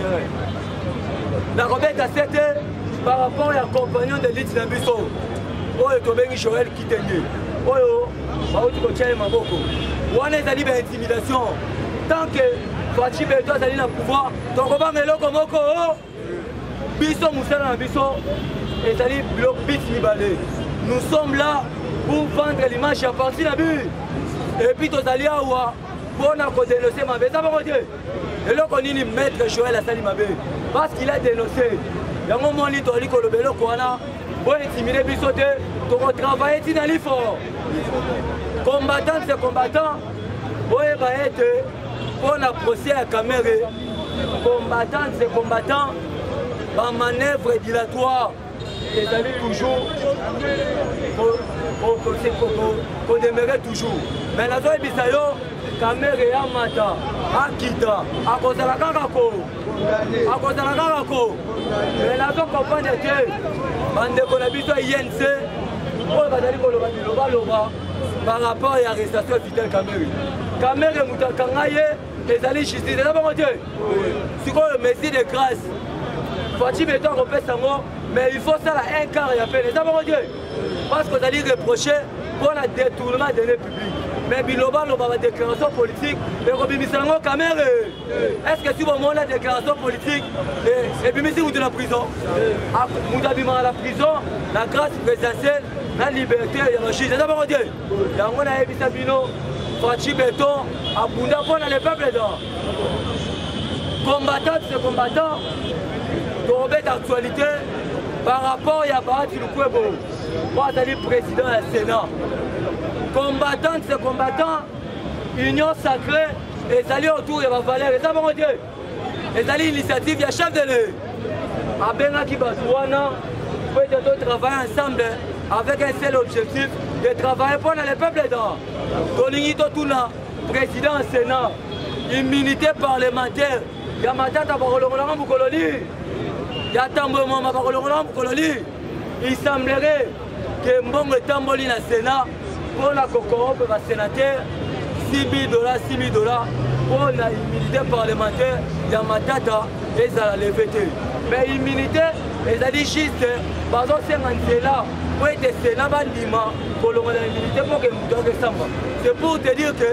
terrain. La Robert a 7 par rapport à compagnon de l'élite Nambiso. Oyo Tobengi Joël Kitenge. Oyo, Baouti Kotiaye Maboko. On est allé à l'intimidation. Tant que Fachi Beto est allé dans le pouvoir, donc on va mettre le Komoko. Biso Moussala Nambiso est allé bloc bit Nibalé. Nous sommes là pour vendre l'image à partir de la but. Et puis tous allés à Oua. Pour dénoncer ma bête, ça va dire. Et là, on dit maître Joël Assali Mabé. Parce qu'il a dénoncé. Il y a un moment où il a dit que le bélo pour intimider Bissoté, pour travailler dans l'effort. Combattant, c'est combattant. Pour être pour la procès à caméra. Combattant, c'est combattant. Par manœuvre dilatoire. Et ça dit toujours. Pour demeurer toujours. Mais la zone Bissayo, caméra et Amata, Akita, à cause de la Kakako. À cause de la Kakako. Mais la zone comprend que Bande Konabiso INC, par rapport à l'arrestation de Fidel Kamere. Kamere Moutakangaye, les alliés justice. C'est ça, mon Dieu. C'est quoi le messie de grâce? Faut-il mettre en repère sa mort, mais il faut ça la un quart et à peine. C'est ça, mon Dieu. Parce qu'on a dit reprocher pour le détournement de deniers publics. Mais Biloba, on va déclaration politique, et Robimissango Kamere. Est-ce que si vous avez la déclaration politique, et puis si vous êtes dans la prison, vous avez dans la prison, la grâce présidentielle, la liberté et la justice. C'est ça, mon Dieu. Et on a évité Bino, Fachi Béton, à Bunda pour les peuples dedans. Combattant, c'est combattant, tomber d'actualité par rapport à Bahati Lukwebo. Moi, je suis président du Sénat. Combattant, c'est combattant, union sacrée, et ça autour de ma valeur. Et ça, mon Dieu. Et ça, l'initiative, il y a chef de l'œil. À Benaki Basouana, peut-être travailler ensemble avec un seul objectif, de travailler pour les peuples dedans. Toningito Tuna, président du Sénat, immunité parlementaire. Il y a Matata Barolorama Boukoloni. Il y a Tambouement Barolorama Boukoloni. Il semblerait que Mbongo Tamboli dans le Sénat, pour la corrompre le sénateur, $6 000 pour l'immunité parlementaire, il y a Matata et ça la levée. Mais l'immunité, ils ont dit juste, parce que c'est là, pour être Sénat, pour l'immunité, pour que nous devons descendre. C'est pour te dire que,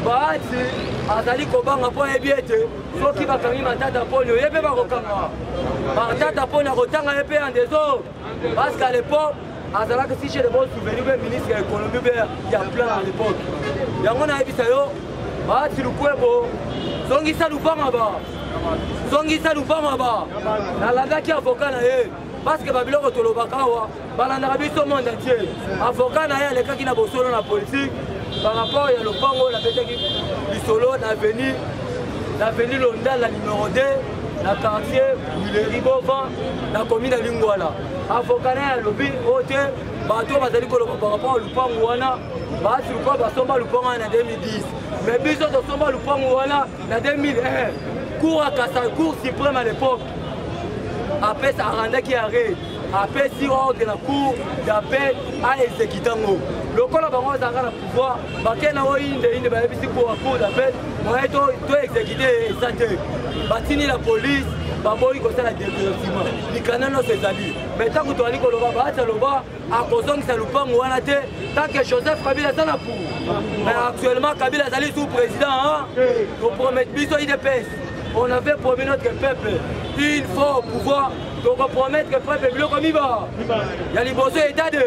Bahati, Azali Kobanga pour éviter, faut qu'il va faire Matata pour nous, et puis Matata pour nous, Rotanga et puis en désordre. Parce qu'à l'époque, Azala que si j'ai de bons souvenirs, le ministre de l'économie, il y a plein à l'époque. Il y a un an, il y a Bahati Lukwebo, Zongisa Lupamaba, Zongisa Lupamaba, la langa qui est avocat, parce que Babylone est au Lobakawa, Balandarabi au monde entier. Avocat, les cas qui n'ont pas dans la politique, par rapport à l'Opango, la bête qui solo, l'avenue Londal, la numéro 2, la quartier, le Ribovan, la commune de Lingwala. Avocat, le lobby, hôte, bateau, par rapport à l'Opango, Bahati Lukwebo Basomba Lupango en 2010. Mais Biso de Somba Lupango en 2001. Cour à Kassal, Cour suprême à l'époque. Après ça rendait qui arrête. Après si on de la cour d'appel à exécutango. Le col a bango dans le pouvoir. Bakena o inde baebisi pour cour d'appel. Moi to exécuter santé. Batini la police. Baboyi comme ça la développement. Ni canal no ses amis. Mais tant que tu as dit que le baba ça le bas à cause que ça Lupango wana te. Tant que Joseph Kabila ça la pour. Mais actuellement Kabila est sous président. Pour promettre Biso IDPS. On avait promis notre peuple. Il faut pouvoir. Donc on promet que le peuple est comme il va. Il y a les beaux états de.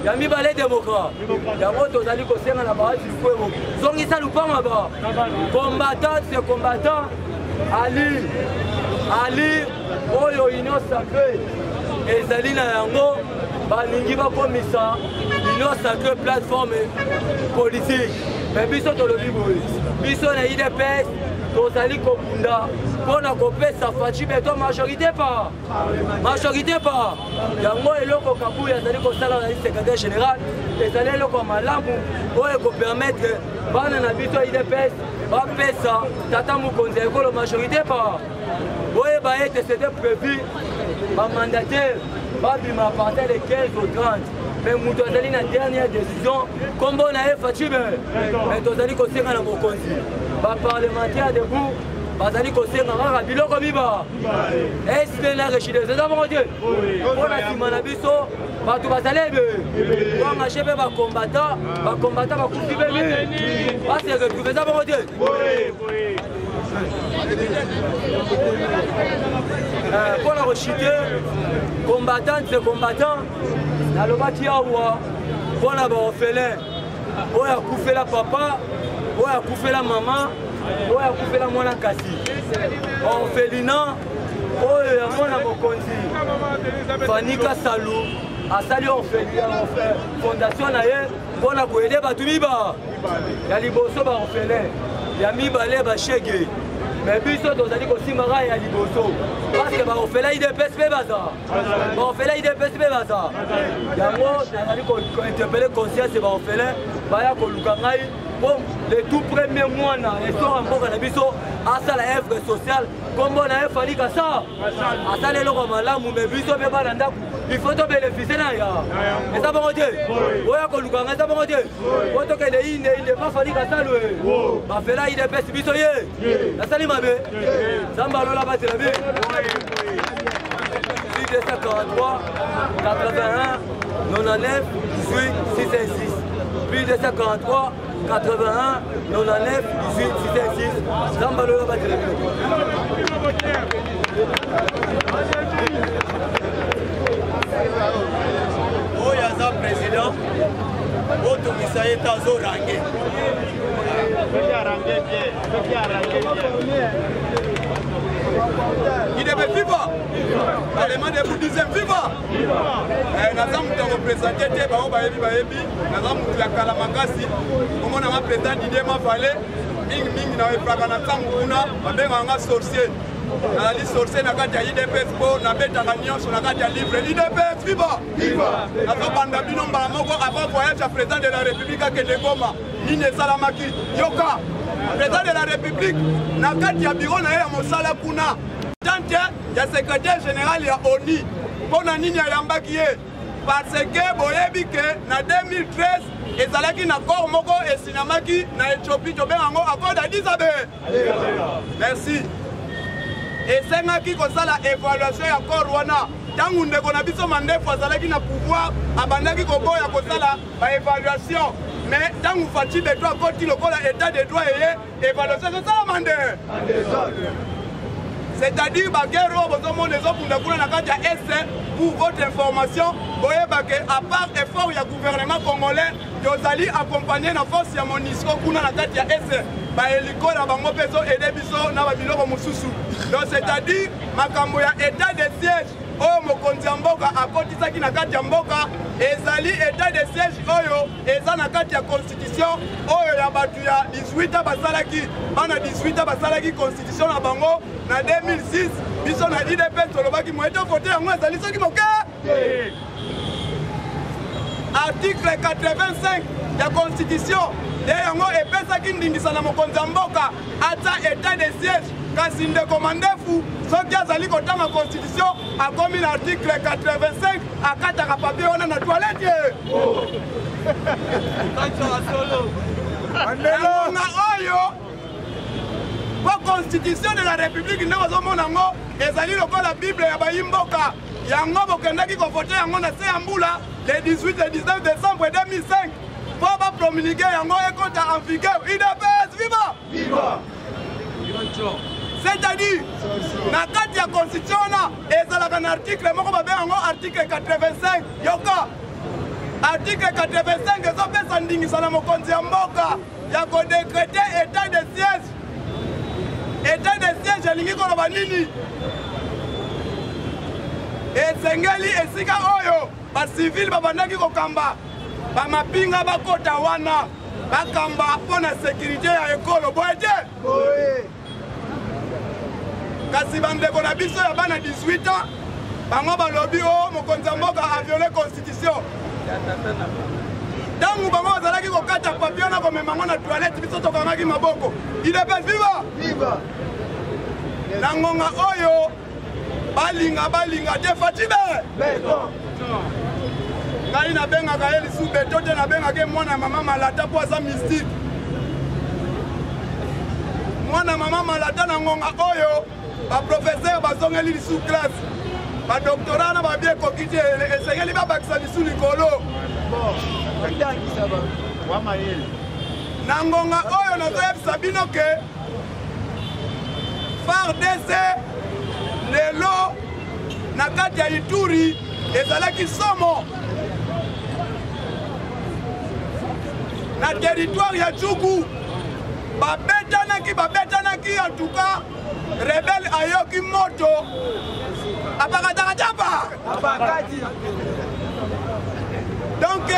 Il y a mis les démocrates. Il y a d'autres alliés qui sont dans la barrage du Kouébo. Donc ils ne sont pas là-bas. Combattant, c'est combattant. Ali, Oyo Union Sacrée. Et Zali Nayango, Balingi va comme ça. Union Sacrée, plateforme politique. Mais Biso Tolobi Biso na IDPS. Tozali Kopunda, pour la copie, ça fait béton majorité pas. Majorité pas. Yango et le Kokabou, il y a des secrétaire général, et ça est le Komalamou, pour permettre que les habitants IDPS, ça, Tata Moukonze, la majorité pas. Oui, c'était prévu, par mandataire, à partir de 15 au 30. Mais nous avons la dernière décision, comme on a fait Fatime, mais nous avons conseillé à Mokonzi. Les parlementaires debout, bazali kosenga kaka biloko miba esile na rechide eza bongo te mpona nsima na biso bato bazali ebe twanga che mpe bakombata bakufi mpe nini base retrouve eza bongo te mpona kochite combattant se combattant nalobaki awa mpona baorphelin oyo akufela papa oyo akufela mama oyo akufela mwana kasi orphelina oyo ya mwana mokonzi fanika salu asali fondation na ye mpona koyede bato miba ya liboso baorphelin ya mibale bashege mais biso tozali kosimbaka ya liboso parce que baorphelin idps mpe baza baorphelin idps mpe baza yango nazali kointerpele conscience baorphelin baya koluka ngai po le tout premier mwana esora mboka na biso asala œuvre sociale kombo na ye fanika sa asala eloko malamu mais biso mpe bana ndako il faut tobénéficie na ya eza bongo te oya koluka ngai eza bongo te po tokende inde pa fanika salwe bafela idps biso ye nasali mabe nzambe alola batela bi 243 81 99 18 606 plus 243 81 99 18 606 nzambe alola batela bi oyo aza président otungisa ye ta azorange idebe viva parlement de bouddhisme viva naza mutu ya kopresente te bango bayebi naza mutu ya kala makasi omonanga président didie mavale mingi na efraka na ntango kuna babengaka nga sorcier nazali sorcier na kati ya idps mpo nabetaka nyonso na kati ya livre idps viva nazobanda bino mbala moko avant voyage ya président de la république akende goma nini esalamaki yoka président de la république na kati ya biro na ye ya mosala kuna tante ya secrétaire général ya ONU mpo na nini ayambaki ye parce que boyebi ke na 2013 ezalaki na corps moko esinamaki na Ethiopie tobengango accord d'Addis Abeba merci esengaki kosala évaluation ya corps wana ntango ndeko na biso mandefu azalaki na pouvoir abandaki koboya kosala baévaluation mais ntango faci de droit akoti lokola état de droit eye évaluation ezosalama nde c'est-à-dire baguerre oyo bozomona ezokunda kuna na kati ya ese pour votre information boyeba ke à part effort ya gouvernement congolais tozali accompagné na force ya MONUSCO kuna na kati ya ese bahélico na bango mpe ezoede biso na babiloko mosusu donc c'est-à-dire makambo ya état de siège oyo mokonzi ya mboka akotisaki na kati ya mboka ezali état de siège oyo eza na kati ya constitution oyo ya bato ya 18 basalaki bana 18 basalaki constitution na bango na 2006 biso na idps tolobaki moyeto vote yango ezali soki moke article 85 ya constitution de yango epesaki ndingisa na mokonzi ya mboka ata état de siège kasi ndeko mandefu soki azali kotanga constitution akomi na article 85 akataka papier wana na toilette yangonga oyo po constitution de la république nde ozomona yango ezali lokola bible ya bayimboka yango bokendaki kovote yango na se ya mbula le 18 et 19 décembre 2005 po bapromulgue yango ekota en vigueur idps viva c'est-à-dire na kati ya constitution wana ezalaka na article moko babengango article 85 yoka article 85 ezopesa ndingisa na mokonzi ya mboka ya kodekrete état de siège état de siège elingi koloba nini esengeli esika oyo bacivile babandaki kokamba bamapinga bakota wana bakamba mpo na sécurité ya ekolo boye te kasi bandeko na biso ya bana 18 ans bango balobi o mokonzi ya mboka aviole constitution ntango bango bazalaki kokata papier na komemango na toilette biso tokangaki maboko idps viva na ngonga oyo balinga te fatibe ngai nabengaka ye lisu beto te nabengaka ye mwana mama malata mpo aza mystique mwana mama malata na ngonga oyo baprofesseur bazongeli sous classe badoctorat na babie kokiti esengeli babakisa lisu likolo na ngonga oyo nazoyebisa bino ke FARDC lelo na kati ya Ituri ezalaki somo na territoire ya Djugu babetanaki en tout cas rebelle ayoki moto apakatakatapa donc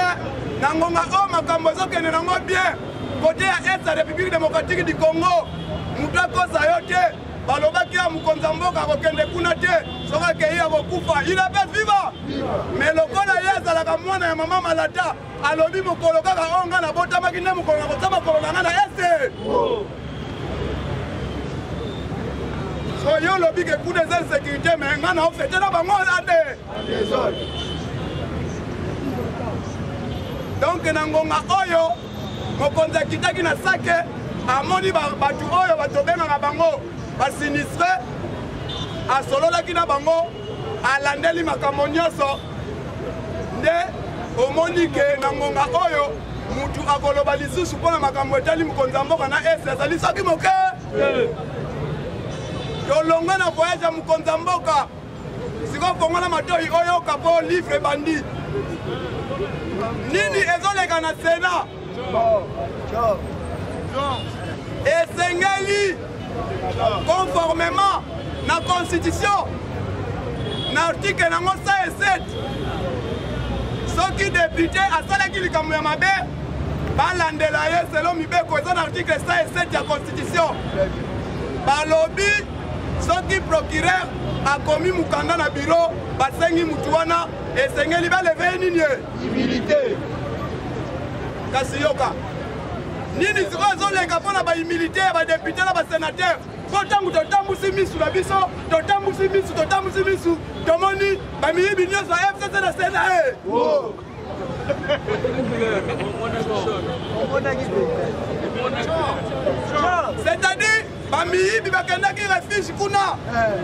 na ngonga o makambo ezokende nango bien côté ya est ya République démocratique du Congo mutu akosa yo te balobaki ya mokonzi ya mboka akokende kuna te soki akei akokufa il est vivant mais lokola ye azalaka mwana ya mama malata alobi mokolo kaka oyo nga nabotamaki nde mokolo na kotya makolo na nga na este so yo olobi ke coup des insécurité me nga na ofete na bango ade donc na ngonga oyo mokonzi akitaki na sake amoni bato oyo batobengaka bango basinistre asololaki na bango alandeli makambo nyonso nde omoni ke na ngonga oyo mutu akoloba lisusu mpona makambo etali mokonzi ya mboka na este azali soki moke tolongwe na voyage ya mokonzi ya mboka sikoyo fongola matoi oyo okapo livre bandi nini ezoleka na Sénat esengeli conformément na constitution na article nango 107 soki député asalaki likambo ya mabe balandela ye selo mibeko eza na article 107 ya constitution balobi soki procureur akomi mukanda na bureau basengi mutu wana esengeli baleve nini humilité kasi yoka nini sikoyo ezoleka mpona bahumilité ya badepute na basénateur po ntango totambusi misu na biso totambusi misu tomoni bamiyibi nyonso ya FCC na Sénat c'est-à-dire bamiyibi bakendaki refuge kuna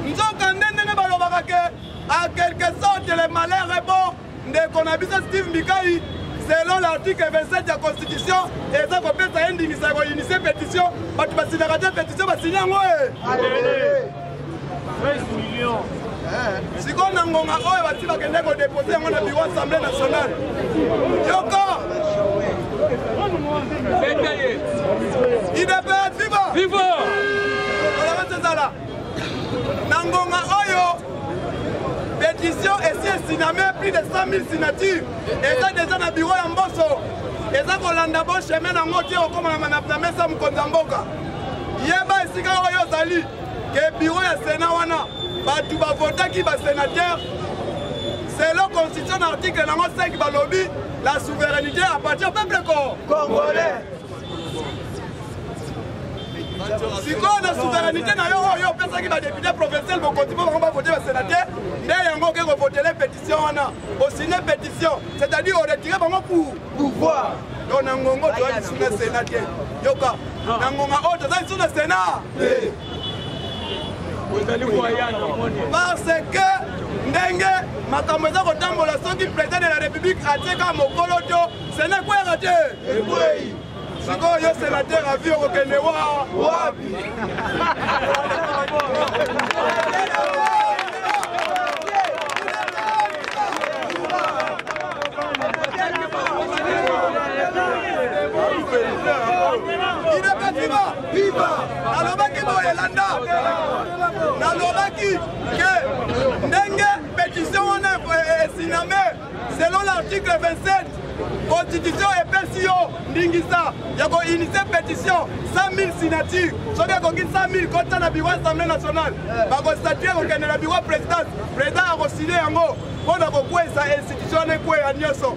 nzoka nde ndenge balobaka ke a quelque sorte le malheur est bon ndeko na biso Steve Mbikai selon l'article 27 de la Constitution, et ça peut être un initié pétition, tu vas signer la pétition, tu vas signer un mot. 13 millions. Si on a un mot, tu vas déposer un bureau de l'Assemblée nationale. Yoko! Il est pas vivant! Vivant! C'est ça là. Nangonga Oyo! Pétition et si signamé plus de 100 000 signatures. Et ça déjà dans le bureau de Mbosso. Et ça qu'on a d'abord chemin dans le motier comme on a mis ça Mkonzamboka. Yeba et Sika Oyo Zali. Que le bureau de Sénat wana. Batu ba voter qui va sénateur. C'est la constitution article 5 balobi. La souveraineté appartient au peuple congolais. Si on a souveraineté, on a personne qui va député professionnel, on continue à voter le sénateur. Mais on va voter les pétitions, on signe les pétitions. C'est-à-dire on retire pour pouvoir. Donc on a un sénateur. Yoka, on a un Sénat. Parce que ndenge makambo eza kotambola soki président de la République atieka mokolo to ce n'est quoi raté. Siko yo sénateur a vu okende wapi. Il est pas vivant. Viva. Nalobaki boyelanda. Nalobaki que ndenge pétition on a signamé selon l'article 27 Constitution et PCO Ningisa, il y a une pétition, 100 000 signatures. Si on a 100 000 contre la bureau de l'Assemblée nationale, on va constater qu'on a le bureau président. Le président a signé en haut pour que sa institution n'est pas à Nyoso.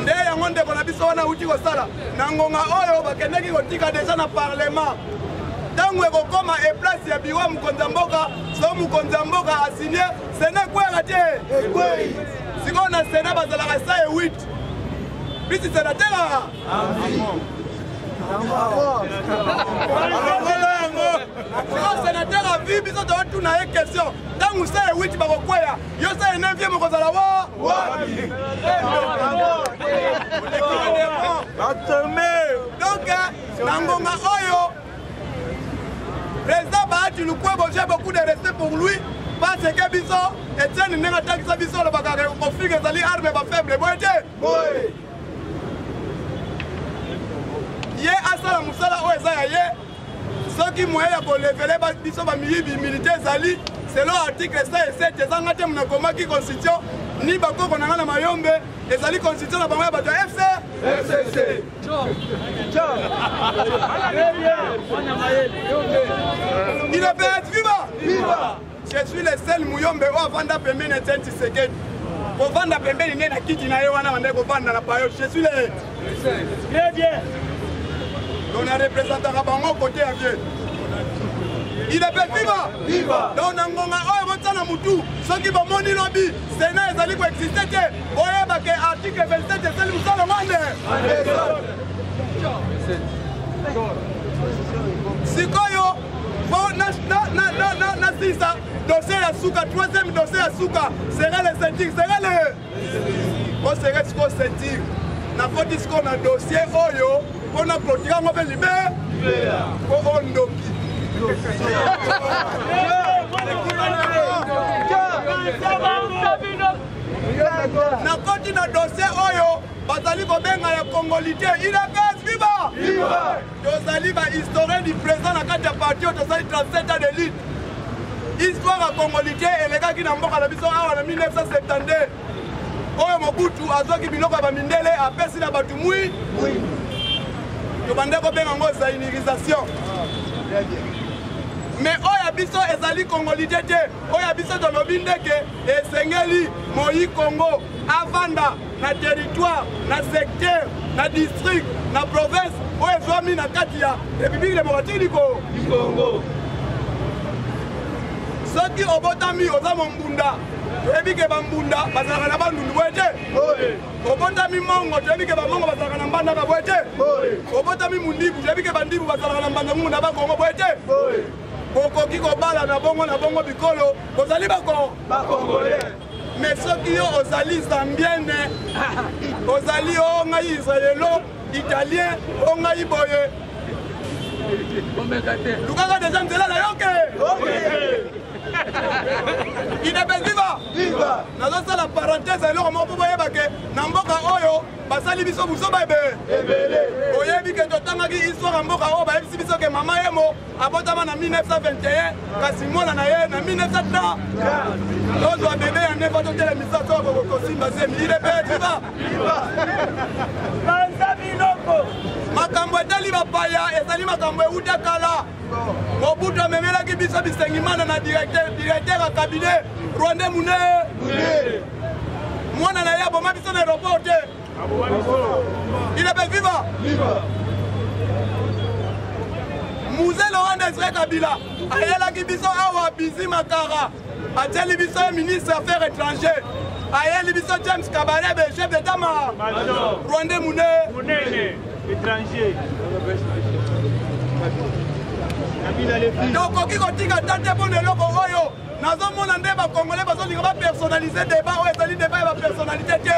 Ndé yango ndeko na biso wana uti kosala na ngonga oyo bakendeki kotika déjà na parlement. Tango ekokoma e place ya bureau mokonzi ya mboka, so mokonzi ya mboka a signé, ce n'est quoi te. Si on a Sénat, on a 8. Puis c'est la terre. sénateur a vu biso to tuna une question. Tant vous savez 8 bakokwea, yo ça 9e mokozala wa. Donc nangonga oyo président Bahati Lukwebo, j'ai beaucoup de respect pour lui parce que biso Etienne nenga takisa biso le bakare conflit ezali arme ba faible boyete. Ye asala musala o eza ya ye. Soki moye ya kolevele biso ba militaire ezali selon article 107 ezanga te mona komaki constitution ni bakoko nanga na mayombe ezali constitution na bango ya bato ya FCC. Il est viva. Viva. Je suis le seul Mouyombe au Vanda Pembe Neten Tshisekedi. Au Vanda Pembe ni na kiti na yewana wande ko vanda na payo. Je suis le très bien. On a représentant Rabango côté à Dieu. Il est viva. Viva. Donc nangonga o motana mutu. Ceux qui vont moni lobby, Sénat ezali ko exister te. Oye ba ke article 27 ezali musala mande. Sikoyo bon na sisa dossier ya suka troisième dossier ya suka sera le sentir sera le on serait ce qu'on sentir na poti ce qu'on a dossier oyo on a clôturé on va libérer pour ondoki na poti na dossier oyo bazali kobenga ya congolité il est viva. Tozali ba historien du président na kati ya parti tozali 37 ans de lutte. Histoire ya congolité elekaki na mboka na biso awa na 1972. Oyo Mobutu azwaki biloko ya bamindele apesi na bato mui. Tobande kobenga ngo zainirisation. Mais oyo biso ezali congolité te. Oyo biso tolobi ndeke esengeli Moi Congo avanda na territoire, na secteur, na district, na province, où est zoami na katia, République démocratique du Congo. Ceux qui ont botami aux Amambunda, République Bambunda, Bazarana Bandundu Wete. Au botami Mongo, République Bamongo, Bazarana Banda Wete. Au botami Mundibu, République Bandibu, Bazarana Banda Munda Bango Wete. Au Kokiko Bala, na Bongo Bikolo, aux Alibako, Congolais. Mais ceux qui ont aux alliés zambiennes, aux alliés israélo, italiens, aux boye. Lukaga des gens de là, il est viva. Viva. Dans la parenthèse, alors on peut voir que Namboka Oyo, Basali Biso Bousso Bébé. Oyebi que Totangaki histoire Namboka Oyo, Bayebi Biso que Mama Emo, Abotama en 1921, Kassimona Naye en 1930. L'autre a bébé en n'importe quelle émission, il est viva. Makambo etali bapaya ezali makambo euta kala Mobutu amemelaki biso bisengimana na directeur ya cabinet Rwanda Mune mwana na ya boma biso na aéroport te il est viva Musée Laurent Désiré Kabila ayelaki biso awa Bizi Makara ateli biso ministre des affaires étrangères ayeli biso James Kabarebe chef d'état Rwanda Mune étranger. Donc, on dit que tant de bon loko oyo, nazo mona ndeba congolais bazo linga ba personnaliser débat o ezali débat ba personnalité te.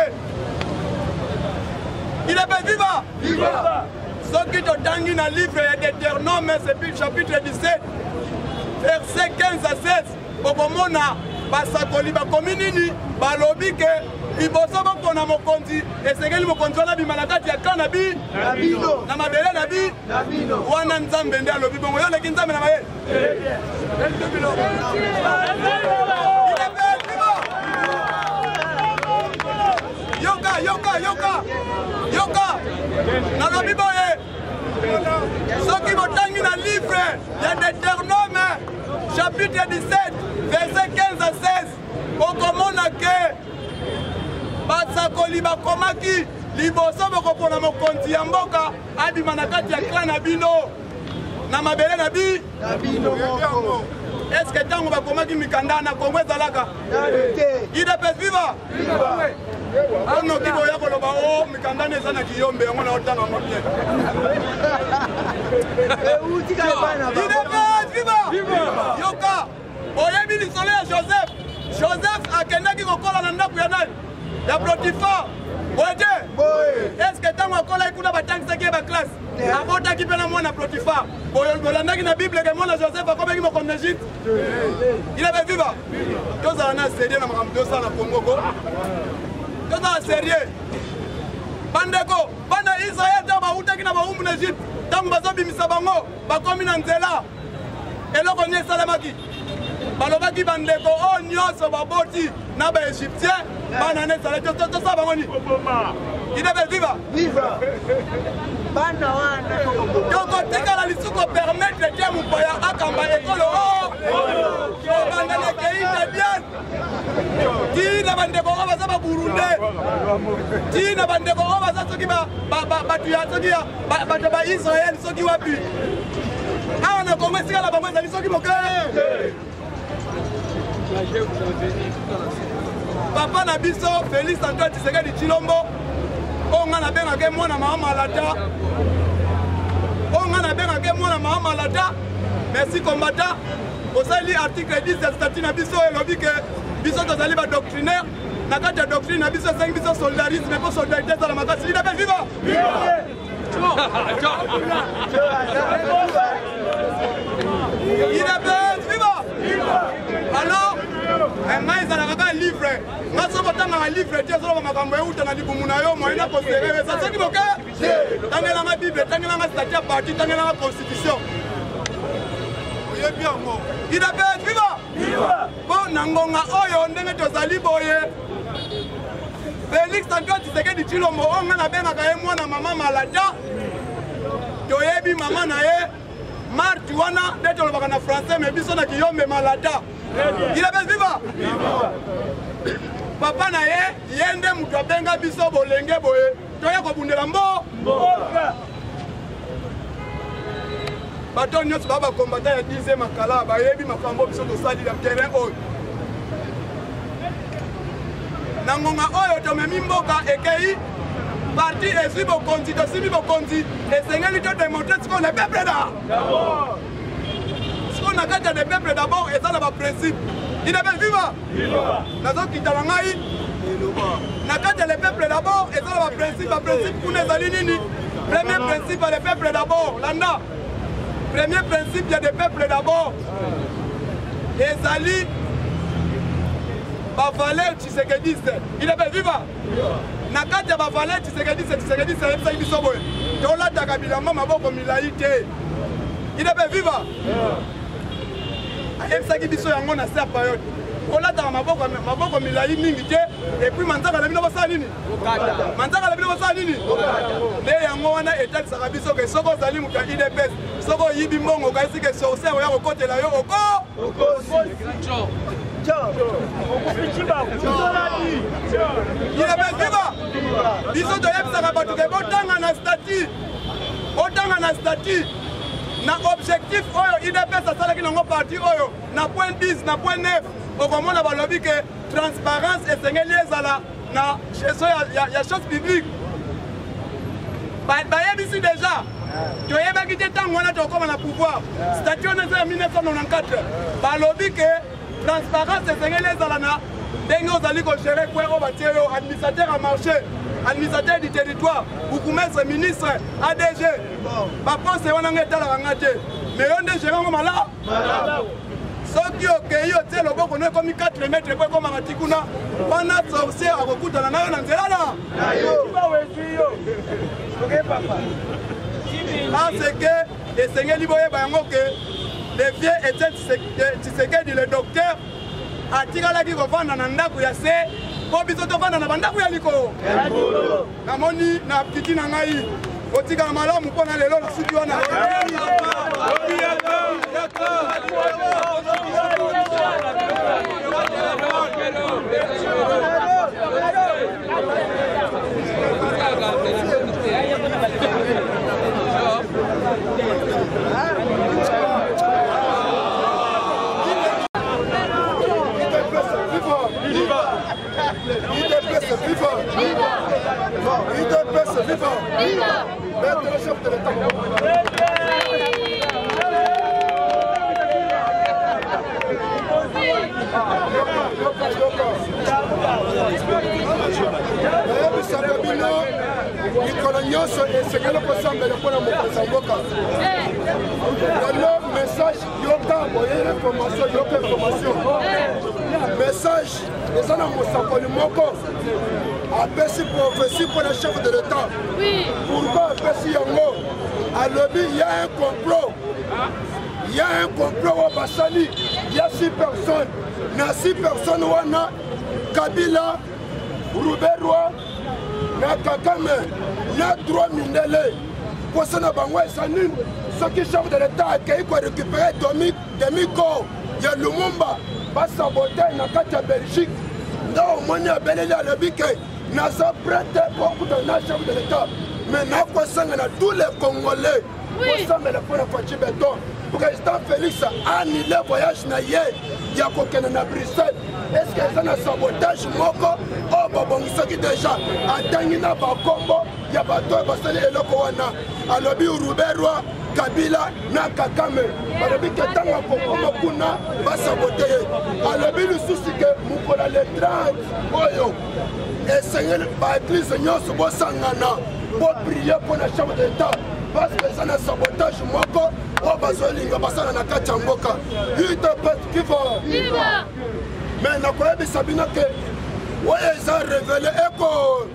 Il est viva. Viva. Ce qui te tangi na livre de Deutéronome c'est chapitre 17 verset 15 à 16. Okomona basakoli ba kominini balobi ke liboso bokona mokonzi esengeli mokonzi wana bima na kati ya clan na bino na mabele na bino wana nzambe nde alobi bongo yo leki nzambe na mayele yoka nalobi boye soki botangi na livre ya Deutéronome chapitre 17 verset 15 à 16 okomona ke basakoli bakomaki liboso bokopona mokonzi ya mboka abima na kati ya clan na bino na mabele na bino est-ce que tango bakomaki mikanda na Kongo ezalaka idepes viva ono kiboya koloba o mikanda eza na kiyombe yango na otanga mote Yoka, oyebi lisolo ya Joseph. Joseph akendaki kokola na ndako ya nani? Ya Potiphar. Oye. Est-ce que tango akola ikuna batangisa ki ba classe? Abotaki pe na mwana Potiphar. Bolandaki na Bible ke mwana Joseph akomeki mo comme Égypte. Il avait vu ba. Toza na sérieux na makambo ça na Congo ko. Toza sérieux. Bandeko, bana Israël ta ba utaki na ba umu na Égypte. Tango bazobimisa bango bakomi na nzela. Eloko nye salamaki. Balobaki bandeko o nyonso baboti na ba égyptien bana ne sala to sa bango ni. Il devait vivre. Viva. Bana wana. Donc tika la lisuko permettre que mon paya akamba ekolo o. Bana na kei bien. Ti na bandeko o baza ba Burundi. Ti na bandeko o baza soki ba tuya soki ba ba Israël soki wapi. Ah on a commencé à la bango za soki moke. Papa na biso Félix Antoine Tshisekedi Tshilombo onga na benga ke mwana mama malata. Onga na benga ke mwana mama malata. Merci combattant. Osali article 10 de statut na biso elobi ke biso tozali ba doctrinaire na kati ya doctrine na biso sengi biso solidarisme pour solidarité za la makasi. Il appelle viva. Il appelle viva. Alors mais ils ont un livre. Moi, je vais un livre. Je vais un livre. Ça, c'est bon. La Bible, la statut parti, la Constitution. Il a fait viva. Bon, Nangonga, Oyo, Ndenge Tozali Boye. Félix Antoine Tshisekedi Tshilombo, on a bien à maman malada. Toyebi maman nae. Martuana, d'être le bagana français, mais bisona qui yombe malada. Il avait viva. Papa nae, yende mukabenga biso bolenge boye. Toya ko bundela mbo. Bato nyos baba combattant ya 10e makala ba yebi makambo biso to sali na terrain oyo. Nangonga oyo to memi mboka ekei parti ezwi bokonzi to simi bokonzi esengeli to démontrer ce qu'on est peuple là. Ce qu'on a quand des peuples d'abord et ça n'a pas principe. Il avait viva. Nazo kitala ngai. Nakati les peuples d'abord et ça n'a pas principe. Le principe pour les alinini. Premier principe les peuples d'abord. Landa. Premier principe il y a des peuples d'abord. Et Zali Bavalé Tshisekedi. Il avait viva. Nakati Bavalé Tshisekedi c'est ça biso boy. Tola takabila mama boko milaite. Il avait viva. Emsaki biso yango na sa période. Kolata maboko milai mingi te et puis manzaka la bino basala nini? Manzaka la bino basala nini? Le yango wana etat saka biso ke soko zali muka IDPS. Soko yibi mbongo kasi ke sorcier oya kokotela yo oko. Il avait viva. Biso to yebsaka batu ke botanga na statut. Otanga na statut. Na objectif oyo IDPS asalaki nango parti oyo na point 10 na point 9 okomona balobi ke transparence esengeli ezala na gestion ya chose publique bayebisi déjà toyebaki te ntango wana tokoma na pouvoir statut wana eza ya 1994 balobi ke transparence esengeli ezala na ndenge ozali kogere kwe oyo batie yo administrateur ya marché administrateur du territoire, bourgmestre, ministre, ADG, papa c'est un état te. Mais on est gérant malade. Ceux qui ont accueilli au tel on est comme 4 mètres comme un tikuna. On a sorcier à recoudre dans la main dans là. Parce que les seigneurs liboye bango que les vieux étaient Tshisekedi le docteur a tiré la qui revend dans ndako ya se. Pour biso tofanda na bandako ya liko namoni na piti na ngai otika malamu mpona lelo na suki wana Viva! Maître le chef de l'État. napesaka bino likolo nyonso esengeli kosambela mpona mokonzi ya mboka lelo message yoka boyele information message eza na mosakoli moko apesi prophétie mpona chef de l'état pourquoi apesi yango alobi ya un complot il y a un complot au Bassali, il y a 6 personnes. Na 6 personnes wana Kabila, Rouberwa, na Kakame, na 3 Mindele. Pour ça na bango esanine, ceux qui chef de l'État accueilli pour récupérer demi-corps. Il y a Lumumba, va saboter na kati Belgique. Dans au moins belé à l'obike, na sa prête beaucoup de na chef de l'État. Mais na quoi ça na tous les Congolais. Pour ça mais le point de béton. Président Félix a annulé le voyage na ye ya kokende na Bruxelles. Est-ce que ça na sabotage moko oh babongisa ki déjà atangi na bakombo ya bato basali eloko wana alobi Rouberwa Kabila na Kakame balobi ke tanga kokoma kuna basabote ye alobi lisusi ke mukola le 30 oyo esengeli ba église nyonso bosangana pour prier pour la chambre d'État parce que ça na sabotage moko o bazolinga basala na kati ya mboka ite pete kiva mais nakoyebisa bino ke oyo eza révélé eko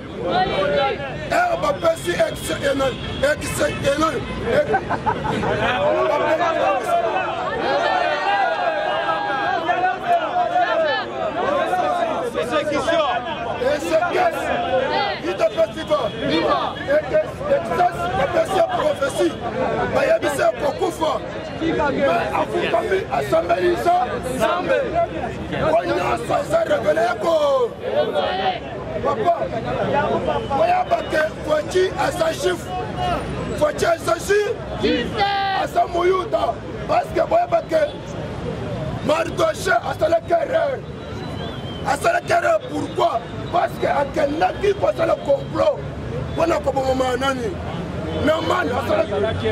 bapesi prophétie bayebisa kokufa afukami asambelisa nzambe onyonso eza revele yako papa oyabake foci asa chifu foci asasi asa muyuda parceke boyabake mardoche asalaki erreur asalaki erreur pourquoi parce que akendaki kosala complot mpona kobomama nani Naman asalaki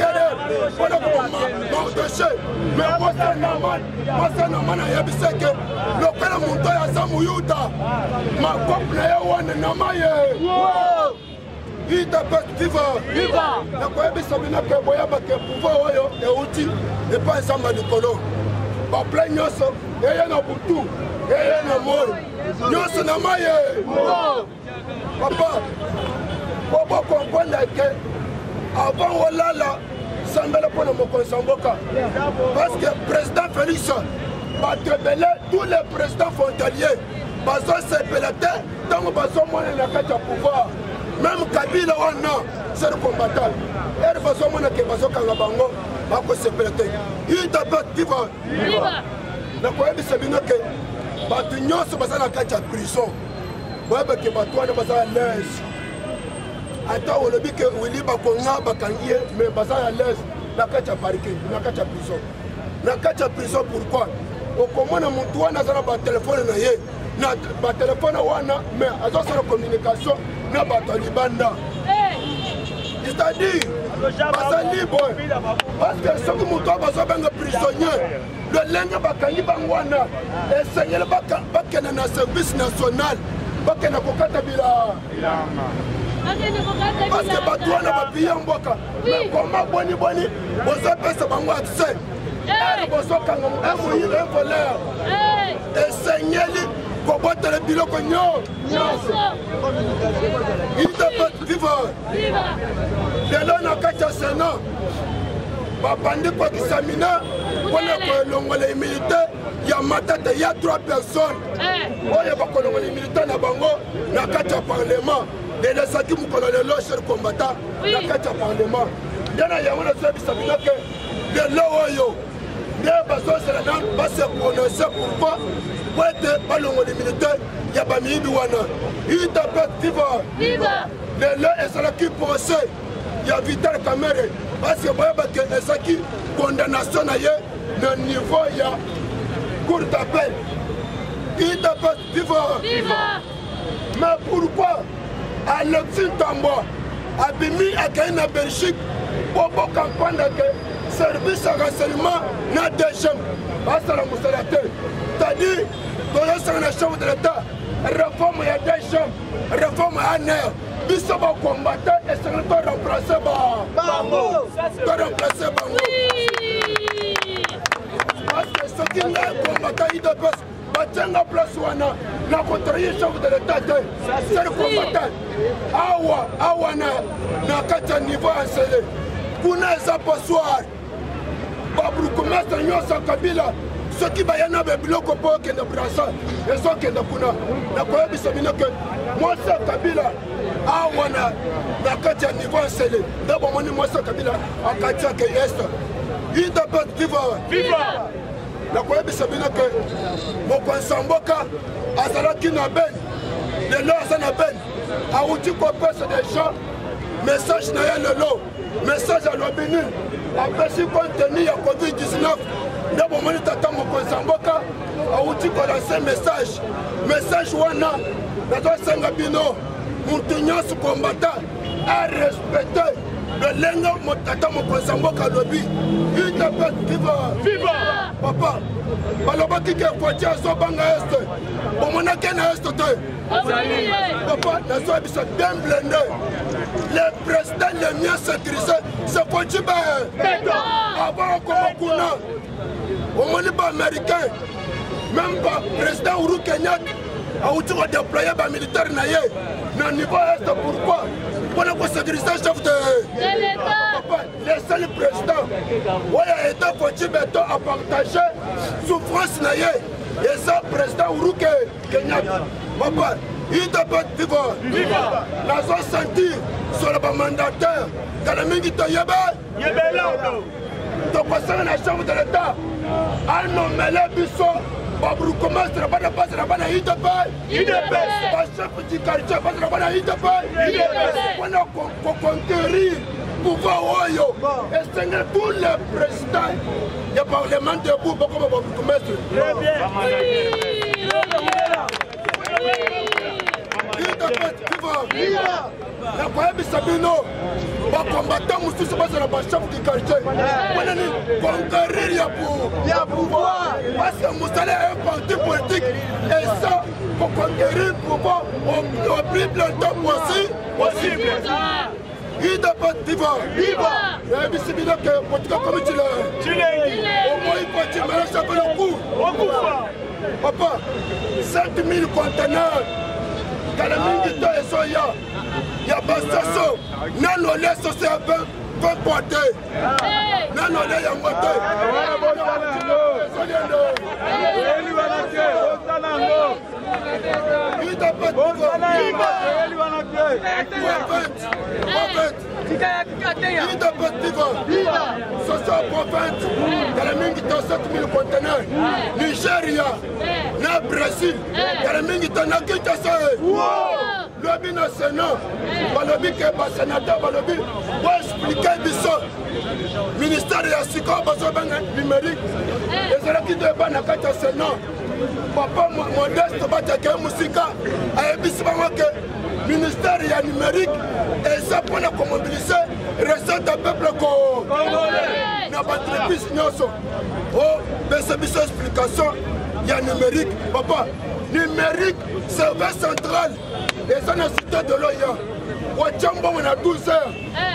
erreur mpona koboma mardoche mais mwasa naman ayebiseke lokola moto oyo aza muyuda makope na ye wana nama ye viva nakoyebisa bino ke boyabake pouvoir oyo euti epa ezamba likolo baple nyonso eye na butu eye na moi nyonso nama ye papa pour comprendre que avant Olala, Sambela pour le mokonzi mboka. Parce que le président Félix va révéler tous les présidents frontaliers. Bazo sepelate, tant que bazo moine na kati pouvoir. Même Kabila c'est le combattant. Et bazo moine ke bazo kanga bango, bako sepelate. Il t'appelle vivre. Na koyebisa bino ke batu nyonso baza na kati ya prison. Boyeba ke batu wana baza à l'aise. Ata olobi ke wili bakonga bakangie mais baza à l'aise na kati ya parquet na kati ya prison. Na kati ya prison pourquoi? Okomona muntu wana azana ba téléphone na ye na ba téléphone wana mais azosala communication na bato libanda. C'est-à-dire baza libre parce que soki muntu bazo benga prisonnier le lenga bakangi bangwana esengele bakena na service national bakena kokata bila parce que bato wana bapiya mboka mais koma boni bozopesa bango accès ere bozokanga moyile voleur esengeli kobotela biloko nyonso ite vivre lelo na kati ya Sénat babandi kokisamina mpona kolongola imilité ya matata ya 3 personnes oyo bakolongola imilité na bango na kati ya parlement elesaki mokolo lelo cher combattant na kati ya parlement nde na yango nazoyebisa bino ke lelo oyo nde bazosala nano base prononce pourquoi po ete balongola imilité ya bamiyibi wana itape vivre lelo ezalaki procès ya Vital Kamerhe parce que boyeba ke ezalaki condamnation na ye na niveau ya cour d'appel itape vivre mais pourquoi Alexis Tambo abimi akei na Belgique pour comprendre que service à renseignement na DGM basala musala te c'est-à-dire dans le chef de l'État réforme ya DGM réforme à nerf. Biso va combattre et c'est le temps de remplacer Bango. Parce que ce qui est combattant, il doit battre la place wana na contrarier chef de l'État. C'est le combattant. Awa na kata niveau enseigné. Kuna zaposoir. Babru commerce nyosa Kabila. Ce qui va y en avoir biloko po ke na brasa. Et so ke na kuna. Na ko yebisa bino ke moi c'est Kabila. Awa na kata niveau enseigné. D'abord moi c'est Kabila a kata ke est. Il doit pas vivre. Viva! La koyebisa bino ke mokonzi mboka azalaki na beni lelo aza na beni awuti kopesa des gens message na ye lelo message alobi nini apesi kontenu ya covid-19 nde bomoni tata mokonzi mboka awuti kolanse message wana nazosenga bino mutu nyonso kombata a respecte Belenga motata mokonzi mboka lobi itapet viva papa balobaki ke kwati azobanga este bomonaki na este te papa nazoyebisa bien blende le président le mieux sécurisé c'est kwati avant okoma kuna omoni baaméricain même ba président Uhuru Kenyatta awuti kodéploye bamilitaire na ye na niveau este. Pourquoi? Pour le sécuriser chef de l'État. Le seul président où il a été foutu à partager souffrance naïe. Et ça, président Uhuru Kenyatta. Papa, il doit pas vivre. La zone sentie sur le mandataire. Dans le mingi de Yébé. Donc, passer la chambre de l'État. À nommer les buissons. Babru commence à pas passer la bonne IDP. Pas chef du quartier, pas la bonne IDP. On a conquérir pouvoir Oyo. Et c'est tous les présidents du Parlement debout pour comme Babru commence. Très bien. La Koyebi Sabino, combattant Moussou pas la chef du quartier. On a conquérir ya pouvoir. Parce que Moussale est un parti politique. Et ça, pour conquérir le pouvoir, au plus longtemps possible. Il doit pas vivre. Il y a un bisibino qui est politique comme tu l'as. Au moins, il peut dire, mais ça fait le coup. Papa, 7000 conteneurs. Kalamingi et soya, il y a Bassasso, non on laisse aussi un peu porter. Non on laisse un moté. Il t'a pas de il t'a pas de social prophète, Kalamingi dans 7000 conteneurs. Nigeria, le Brésil, Kalamingi dans la le lobby national, le lobby qui est sénateur, le lobby pour expliquer le ministère de la sécurité numérique. Les élèves qui doivent dans le Sénat, papa modeste, Batake Moussika, a émis que le ministère de la numérique et ça pour mobiliser recette du peuple congolais. N'a pas de plus oh, mais c'est une explication. Il y a numérique, papa. Numérique, service central. Et ça, n'a cité de l'OIA. On a 12 heures.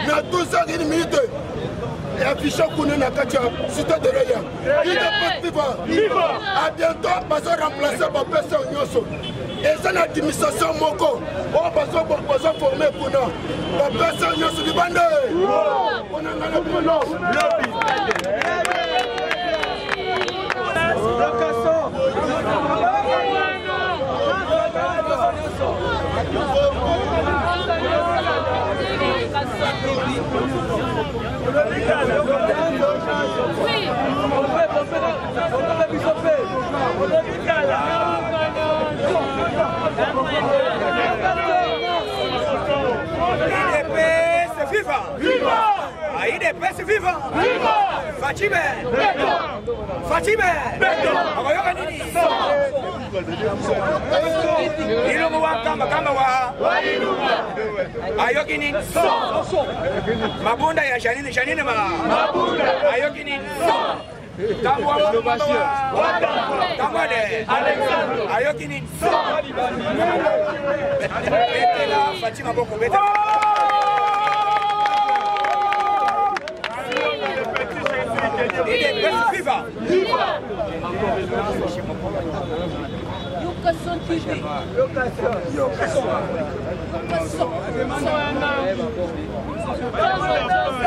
On a 12 heures et une minute. Et affiché qu'on est dans la cité de l'OIA. Il n'est pas vivant. À bientôt, parce qu'on remplace ma personne. Et ça, l'administration Moko. On va se former pour nous. La personne du bandé. On a le nom. IDP c'est vivant. Fatime. Akoyoka nini? Ilungu wa kama wa. Ayoki nini? Mabunda ya Janine ma. Mabunda. Ayoki nini? Tambwa. Tambwade. ayoki nini betela Fachi maboko betela viva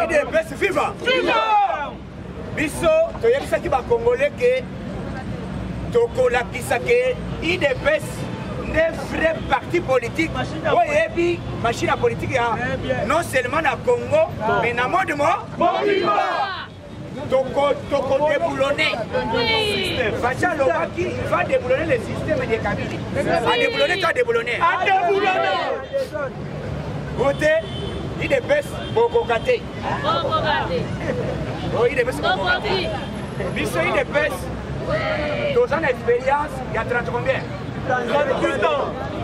IDPS viva biso toyebisaki bakongole ke tokolakisa ke IDPS ne vrai parti politique oyebi machine politique ya non seulement na Congo mais na monde mobimba toko déboulonner Fachi alobaki il va déboulonner le système de Kabila a déboulonner toi déboulonner a déboulonner côté IDPS bokokate IDPS bokokate biso IDPS deux ans d'expérience il y a 30 combien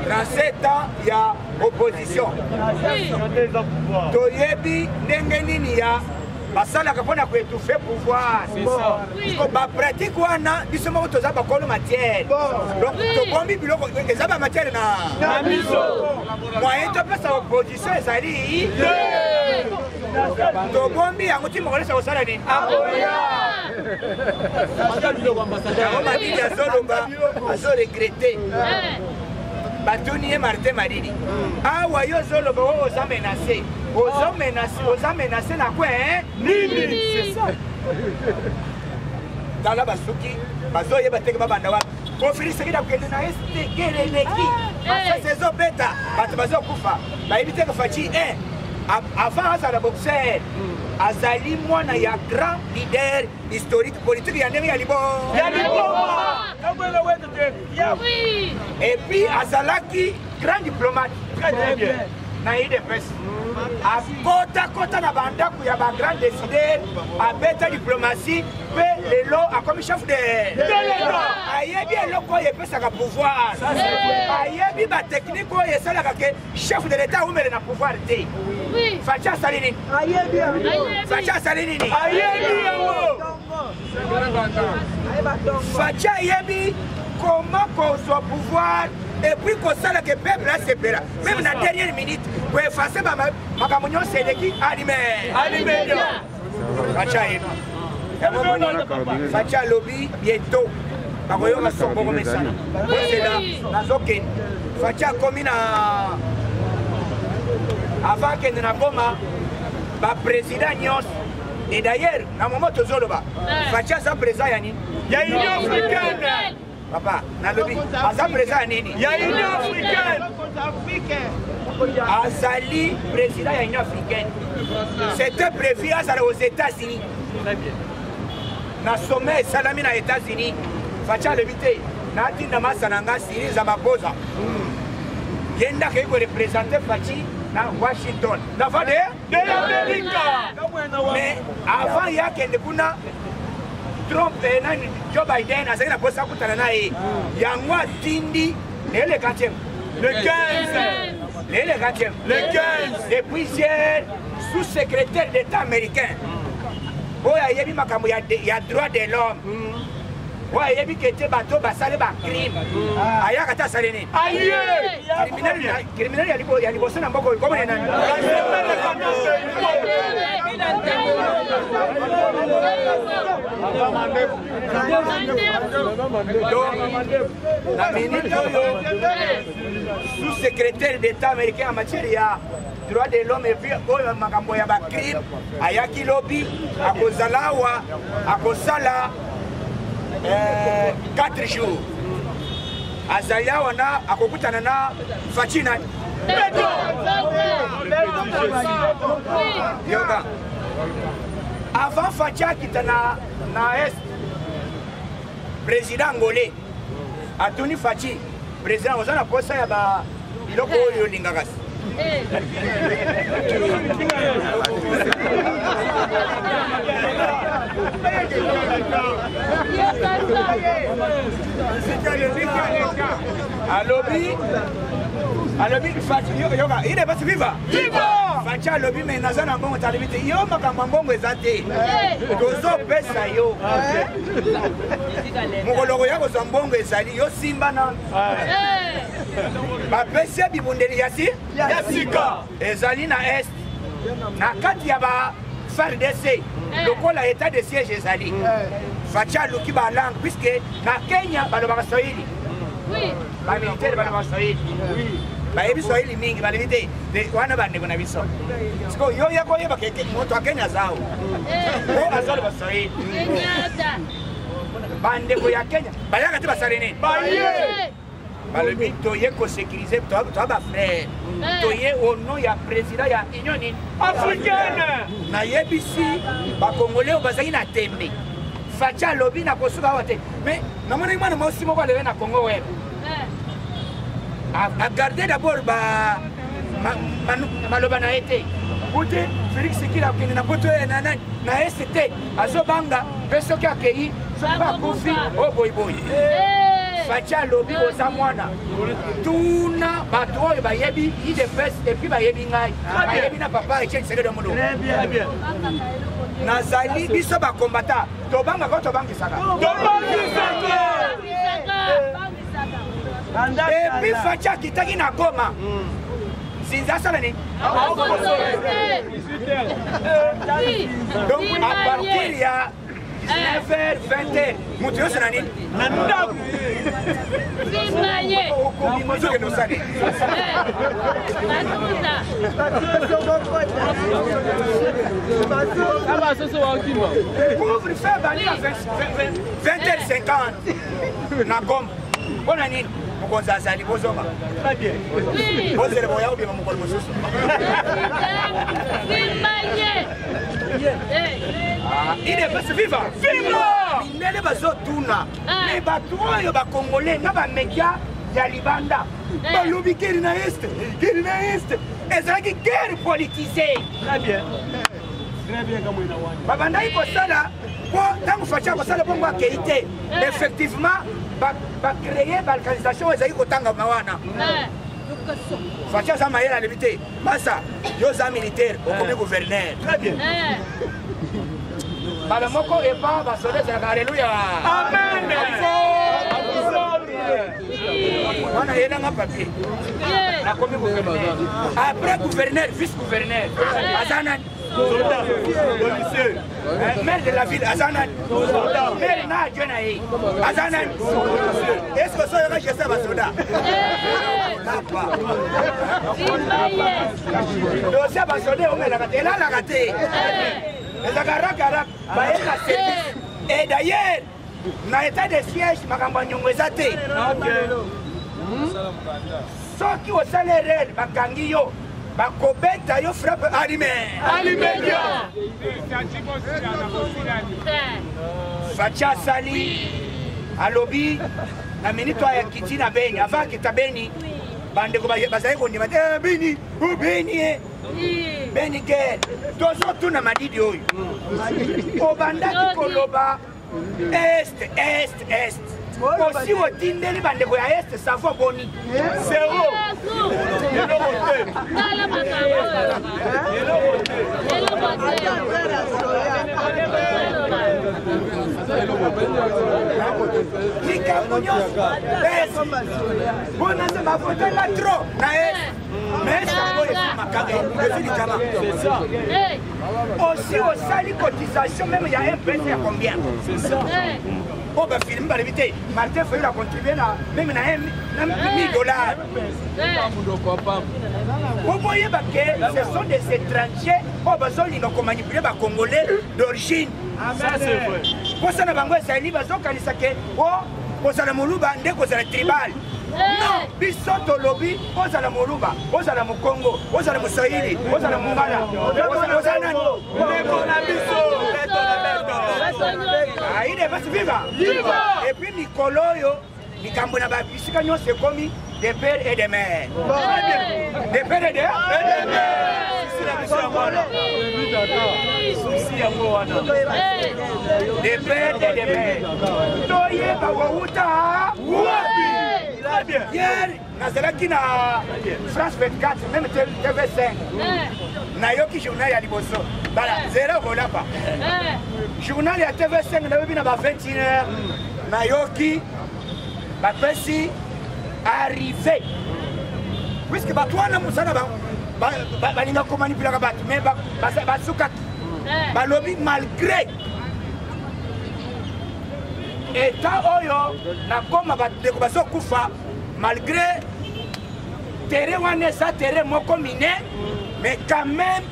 37 ans il y a opposition toyebi ndenge nini ya basalaka mpona koétouffe pouvoir bapratique wana biso moko toza bakolo matière donc tobombi biloko eza bamatière na biso moyen topesa opposition ezali tobombi yango ti mokolesa kosala nini yango madidi azoloba azoregrete batuni ye Martin Madidi awa yo ozoloba oyo oza menase oza menase na kwe nini c'est ça tala basuki bazoyeba teke babanda wapi kofilisaki na kokende na estekeleleki basasi ezobeta bato bazokufa bayebi teke Fachi avant azala boxer azali mwana ya grand leader historique politique ya ndenge ya liboma et puis azalaki grand diplomate na IDPS akota na bandako ya ba grand décideur abeta diplomatie pe lelo akomi chef de l'État ayebi eloko oyo epesaka pouvoir ayebi batechnique oyo esalaka ke chef de l'État umele na pouvoir te Fachi asali nini Fachi asali nini Fachi ayebi comment kozwa pouvoir et puis kosala ke peuple asepela même na dernière minute koefase makambo nyonso eleki animé Fachi ayebi Fachi alobi bientôt bakoyoka somboko mesana osela nazokende Fachi akomi na avant kende na Goma baprésident nyonso et d'ailleurs na moment tozoloba Fachi aza président ya nini ya Union africaine papa nalobi aza président ya nini ya Union africaine azali président ya Union africaine c'était prévu azala aux États-Unis na sommet esalami na États-Unis Fachi alobi te natinda masana nga Syrie za maboza ye ndaka yeko représenter Fachi na Washington d'avant de l'Amérique mais avant yakende kuna Trump na Joe Biden azali na posa kutana na ye yango atindi le 4e le 15 depuis hier sous-secrétaire d'État américain oyo ayebi makambo ya droit de l'homme oyo ayebi kete bato basale bacrime ayaka te asali nini criminel ya liboso na mboka oyo komona nani na minute oyo sous-secrétaire d'État américain en matière ya droit de l'homme et puis oyo makambo ya bacrime ayaki lobi akozala awa akosala 4 jours azali awa na akokutana na Fachi nani yoga avant Fachi akita na est président angolais atuni Fachi président oza na posa ya ba biloko oyo olingaka alobi Fachi yoga IDPS viva Facha lobi mais naza na mbongo talibi te yo makambo mbongo eza te tozopesa yo mokolo ya kozwa mbongo ezali yo simba na bapesi ya bibundeli ya sika ezali na est na kati ya ba FARDC lokola état de siège ezali Facha aluki balangue puisque na Kenya balobaka Swahili bamilitaire balobaka Swahili bayebi Swahili mingi balebi te wana bandeko na biso siko yo yakoyeba keke moto wa Kenya zao o azoloba Swahili bandeko ya Kenya bayaka te basale nini balobi toye kosécuriser toa bafrère toye au nom ya président ya union africaine nayebisi bakongolais oyo bazali na tembe Facha alobi na kosuka awa te mais namoni mwana mosi moko alebe na Congo web a garder d'abord maloba na ye te kute Félix Tshisekedi akende na poto na ST azobanga mpe soki akei soki bakufi o boyiboyi Facha alobi oza mwana tuna bato oyo bayebi idefes epuis bayebi ngai bayebi na papa Etienne Tshisekedi Tshilombo nazali biso bakombata tobangaka tobangisaka epuis Facha akitaki na Goma Zinza asala nini donc à partir ya 19h, 20h, mutu yose na nini? Na ndaku. Simaye. Okomozo ke nosane. Aba soso wa okima. Couvre feu bani à 20h50 na Goma. Bona nini? Mukonza asali bozoma. Très bien. Bozele boya obi mukolo mosusu. Simaye. Il est pas vivant. Vivant! Il n'est pas tuna. Mais bato ba congolais na ba média ya libanda. Ba lobi keri na est. Keri na est. Ezaki guerre politisée. Très bien. Très bien comme ina wani. Babanda iko sala ko tangu Facha ko sala bongo akeite. Effectivement ba créer balkanisation ezaki ko tanga mawana. Facha za mayela limité. Massa yo za militaire au comme gouverneur. Très bien. Balamoko et pas basole de alléluia. Amen. On a un papier. La commune gouverneur. Après gouverneur, vice-gouverneur. Azanan. Maire de la ville, Azanan. Maire na Djonaï. Azanan. Est-ce que ça ira chez ça, Basoda? Dossier Basodé, on est là, et là, la raté. Et d'ailleurs, dans l'état de siège, je suis ceux qui ont salaire, Bakangiyo, Bakobeta, yo frappe Alimédia. Facha Sali, Alobi, la minute à Kiti na Beni, avant que ta Beni, bande ko bazali ko ndima Beni, o Beni. Beni ke tozo tuna madidi oyo obandaki koloba est osi otindeli bandeko ya est savo boni zero likambo nyonso bonanze bafotela tro na est mais aussi au sali cotisation même il y a un peu de combien c'est ça oh ben film par éviter Martin Fayulu a contribué là même na $1000 vous voyez que ce sont des étrangers oh ben ils ont manipulé les Congolais d'origine ça c'est vrai pour ça na bango sali bazo kanisa ke oh pour ça na muluba ndeko za tribal. Non, bisoto lobby, ozala Moluba, ozala Mukongo, ozala Muswahili, ozala Mungala, ozala nani? Ah, il est pas vivant. Et puis Nicoloyo, Nikambo na babisika nyose komi des pères et des mères. Des pères et des mères. Des pères et des mères. Toye Bawauta. bien. Hier, nazalaki na France 24, même TV5. Nayoki journal ya liboso. Bala, zéro rolapa. Journal ya TV5 nayobi na ba 21h. Nayoki bapesi arrivé. Puisque batwana musana balinga komanipulaka bato mais basukaki balobi malgré état oyo nakoma bandeko bazokufa malgré terrain wana eza terrain moko mine mais quand même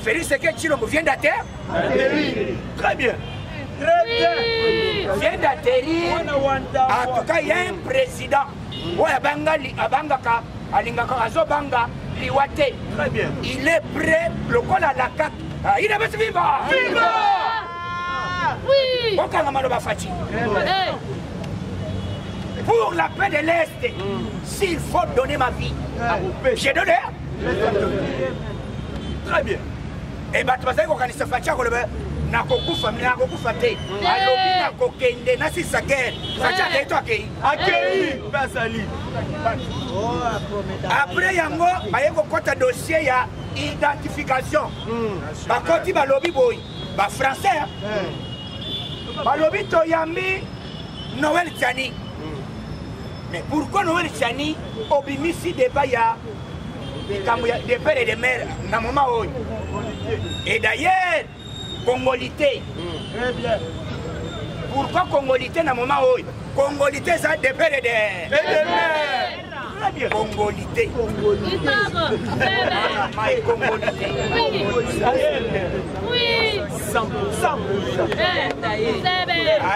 Félix Tshisekedi Tshilombo vient d'atterrir. Très bien. Vient d'atterrir. En tout cas, il y a un président. Abangaka, Alingaka, Azobanga, Liwate. Très bien. Il est prêt, le col à la carte. Il est vivant. Viva! Oui. Pour la paix de l'Est, s'il faut donner ma vie, j'ai donné. Très bien. Et bah tu vas dire qu'on se fait ça, nakokufa te alobi nakokende nasisa guerre facha kaito akei Accueilli Basali. après yango baye kokota dossier ya identification bakoti balobi boy ba français balobi toyambi Noël Tchani. Mais pourquoi Noël Tchani obimisi débat ya de père et de mère na moment oyo? Et d'ailleurs Congolité. Très bien. Pourquoi Congolité na moment oyo? Congolité ça de père et de mère. Très bien. Congolité. My Congolité. Oui. 100%.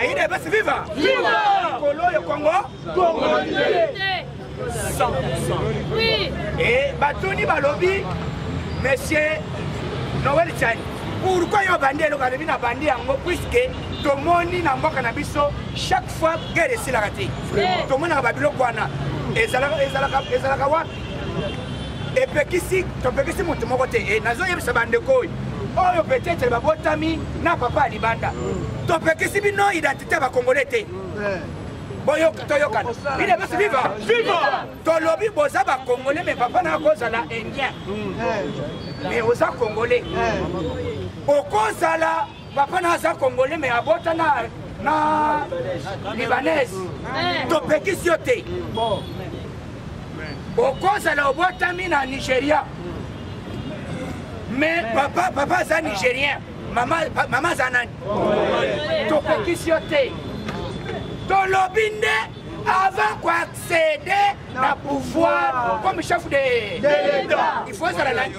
Il est bas vivant. Viva. Colo le Congo. Congolité. 100%. Oui. Et Batoni Balobi, monsieur Noël Tchani. Pourquoi il y a bandé le Galebi na bandé yango puisque tout le monde na mboka na biso chaque fois guerre est la raté. Tout le monde na babilo kwana. Ezalaka wapi? Et pekisi, to pekisi mutu moko te. Et nazo yebisa bande ko. Oyo peut-être ba botami na papa libanda. To pekisi bino identité ba congolais te. Boyo toyoka. Il est pas vivant. Viva! Tolobi boza ba congolais mais papa na koza la indien. Mais oza congolais. Okozala papa na za congolais mais abota na libanaise. To pekisi yo te. Okozala obotami na Nigeria. Mais papa za nigérien. Maman za nani. To pekisi yo te. Tolobinde avant d'accéder à pouvoir comme chef de l'État. Il faut ça là. 100%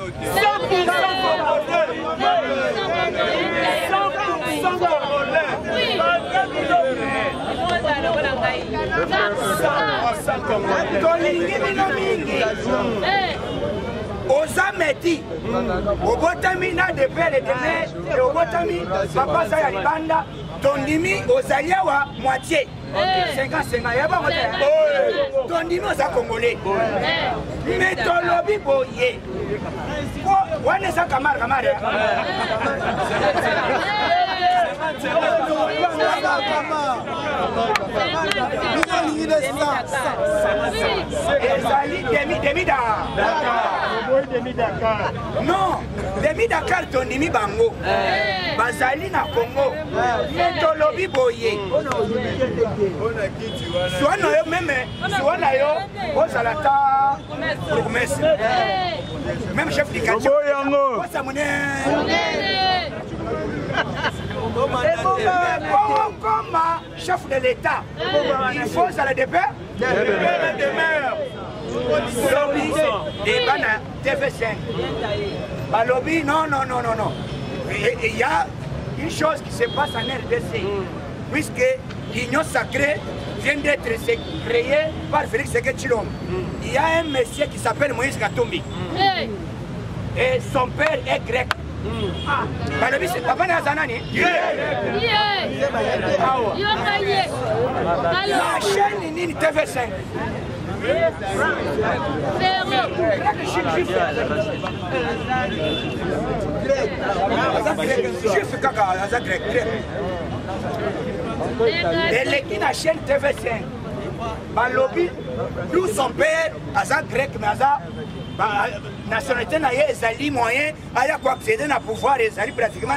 Ozameti, Obotami na de père et de mère, et Obotami, papa ça y banda, Tondimi, Ozaliawa, moitié. 50-50, yaba moitié. Tondimi, Oza Congolais. Mais Tolobi Boye. Wane sa kamar. Demi-Dakar. Non, demi-Dakar tondimi bango. Bazali na Congo. Tolobi Boye. Soit yo même, soit na yo, Ozalata, promesse. Même chef du quartier. Comme chef de l'État, il faut ça le départ. Et bana TV5. Balobi, non. Il y a une chose qui se passe en RDC. Puisque l'Union sacrée vient d'être créée par Félix Tshisekedi Tshilombo. Il y a un monsieur qui s'appelle Moïse Katumbi. Et son père est grec. Balobi, c'est papa Nazanani. La chaîne Nini TV5. Et l'équipe de la chaîne TV5. balobi d'où son père aza grec mais aza nationalité na ye ezali moyen aya koaccéder na pouvoir ezali pratiquement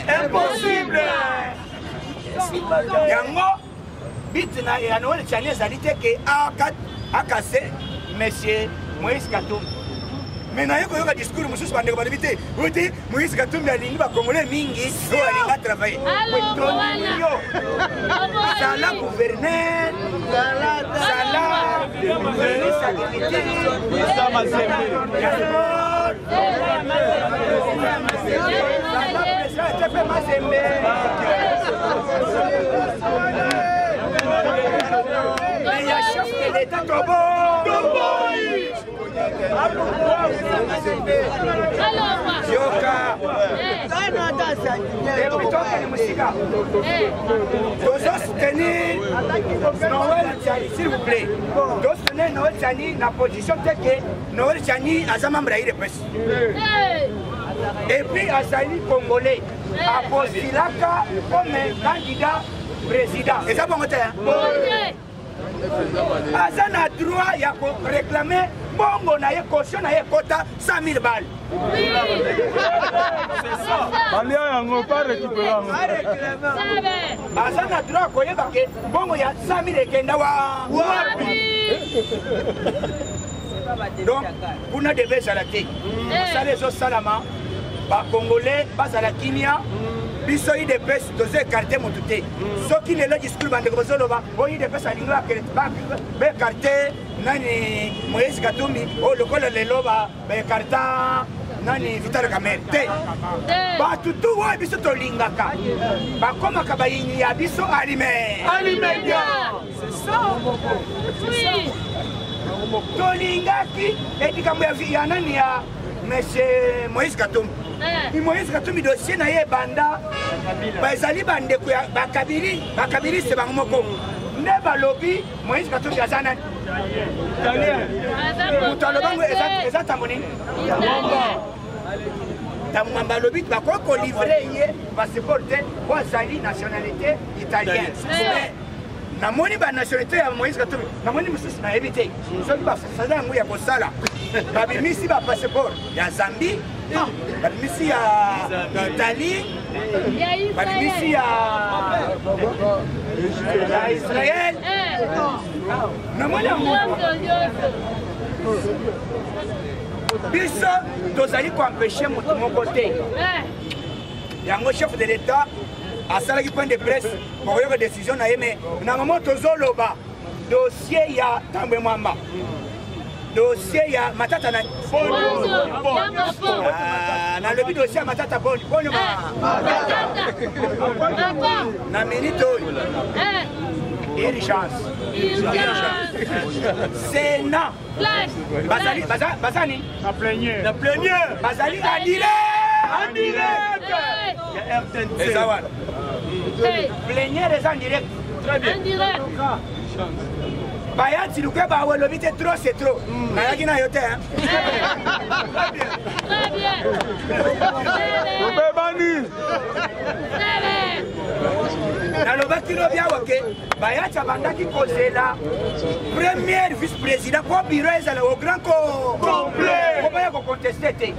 impossible yango bit na ya Noël Tchani ezali te ke akase monsieur Moïse Katumbi mais na ye koyoka discours mosusu bandeko balobi te oti Moïse Katumbi alingi bakongole mingi oyo alinga travailler sala gouverneur sala ministre soutenir Noël Tchani, s'il vous plaît. Doit soutenir Noël Tchani dans la position telle que Noël Tchani a sa membre de presse. Et puis Azali Congolais a postulaka comme candidat président. Et ça bon côté hein? Azan a droit ya réclamer bongo na ye caution na ye quota 100 000 balles. Oui. C'est ça. Azan a droit koyeba ke bongo ya 100 000 ekenda wa. Donc kuna debe salate. Sale zo salama ba congolais ba salakimia. Biso yi de pes doze écarter mon touté. Ce qui est le discours bande kozolo ba, oyi de pes alinga ke ba be écarter nani Moïse Katumbi o lokola lelo ba be écarter nani Vital Kamerhe. Ba tutu wa biso to lingaka. Ba koma ka ba yini ya biso alime. C'est ça. Oui. To lingaki edikambo ya nani ya monsieur Moïse Katumbi. Moïse Katumbi dossier na ye banda bazali bande ko bakabiri se bango moko ne balobi Moïse Katumbi azana mutalobango eza tamboni tamamba lobi bakoko livrer ye passeport pour azali nationalité italienne namoni ba nationalité ya Moïse Katumbi namoni mususu na ebite soki ba sala yango ya kosala babimisi ba passeport ya Zambie babimisi ya Italie babimisi ya Israël namoni biso tozali koempêcher moto moko te yango chef de l'État asalaki point de presse pour une décision na yeme na moment tozoloba dossier ya Tambwe Mwamba dossier ya Matata na na le dossier ya Matata Boni na minute urgence Sénat Bazali na plénière Bazali en direct et ça va plénière est en direct très bien Bayati le quoi bah le vite trop c'est trop nayaki na yote hein Très bien na le bakilo bia wake Bayati abandaki kozela premier vice-président pour bureau ezala au grand complet ko baya ko contester te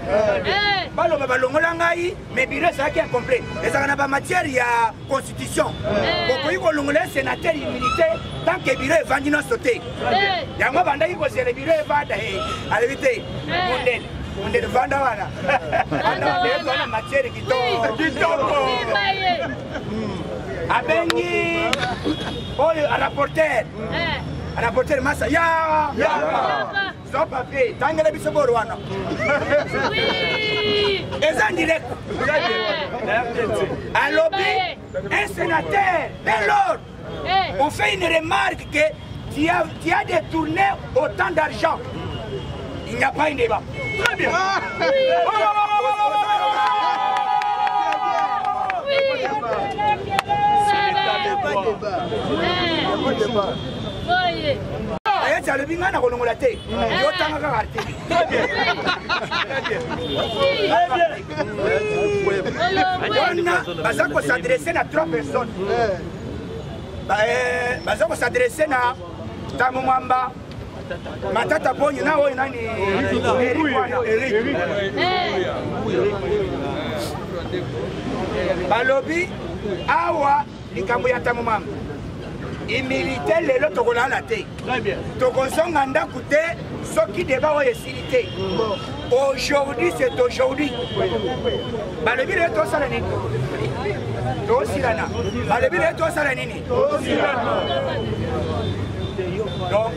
balo balongola ngai mais bureau ça qui est complet ezala na ba matière ya constitution ko ko longola sénateur immunité tant que bureau evandi no sauter yango bandaki kozela bureau evanda alevite mondele vanda wana ana matière kitoko abengi oyo rapporteur massa ya so papier tangela biso boro wana Oui. eza direct alobi un sénateur de l'ordre on fait une remarque que tu as détourné autant d'argent. Il n'y a pas un débat. Très bien. On s'adresser à 3 personnes. On s'adresser à Tamu Mwamba, Matata Bonyi, na oyo nani Eric. Balobi, awa, likambo ya Tamu Mwamba. Imilité lelo tokola la te. Tokosonga ndaku te, soki débat oyo esili te. Aujourd'hui, c'est aujourd'hui. Balobi lelo tosala nini? Tosilana. Balobi lelo tosala nini? Donc,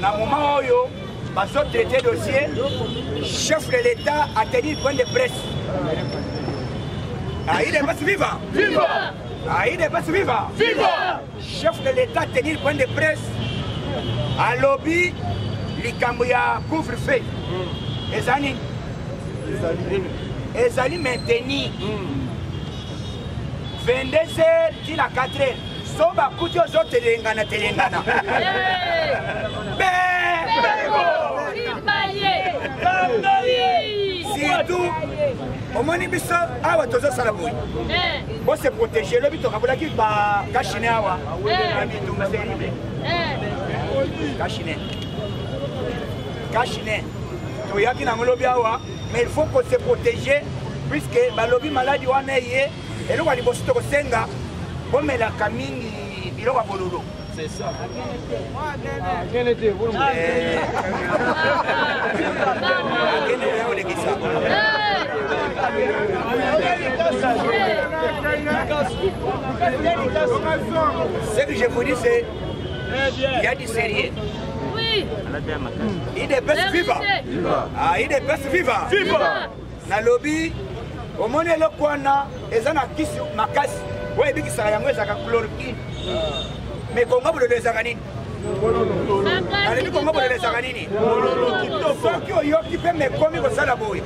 na moment oyo, baso traité dossier, chef de l'État a tenu point de presse. Il est pas vivant. Vivant. Il est pas vivant. Vivant. Chef de l'État a tenu point de presse. À lobby, likambo ya couvre-feu. Ezali maintenu 22h tina 4h. Soba kuti ozo telengana. Surtout, au moins biso awa tozo salaboy. Bon se protéger le bito kabula ki ba kashine awa. Bitumba seribe. Kashine. Toyaki na ngolobi awa, mais il faut qu'on se protéger puisque balobi maladie wana yé et le wali bosito ko senga comme la kamini bilo wa bololo. C'est ça. Quel était vous? Ce que je vous dis, c'est il y a du sérieux. Oui. Il est best vivant. Il est best vivant. Na lobby, au moins le kwana, ezana kisi makasi. Ouais, biki sara yango ezaka chloroquine. Mais Congo pour les aganines. Allez, Congo pour les aganines. Faut que yo qui peut me commis au salaboy.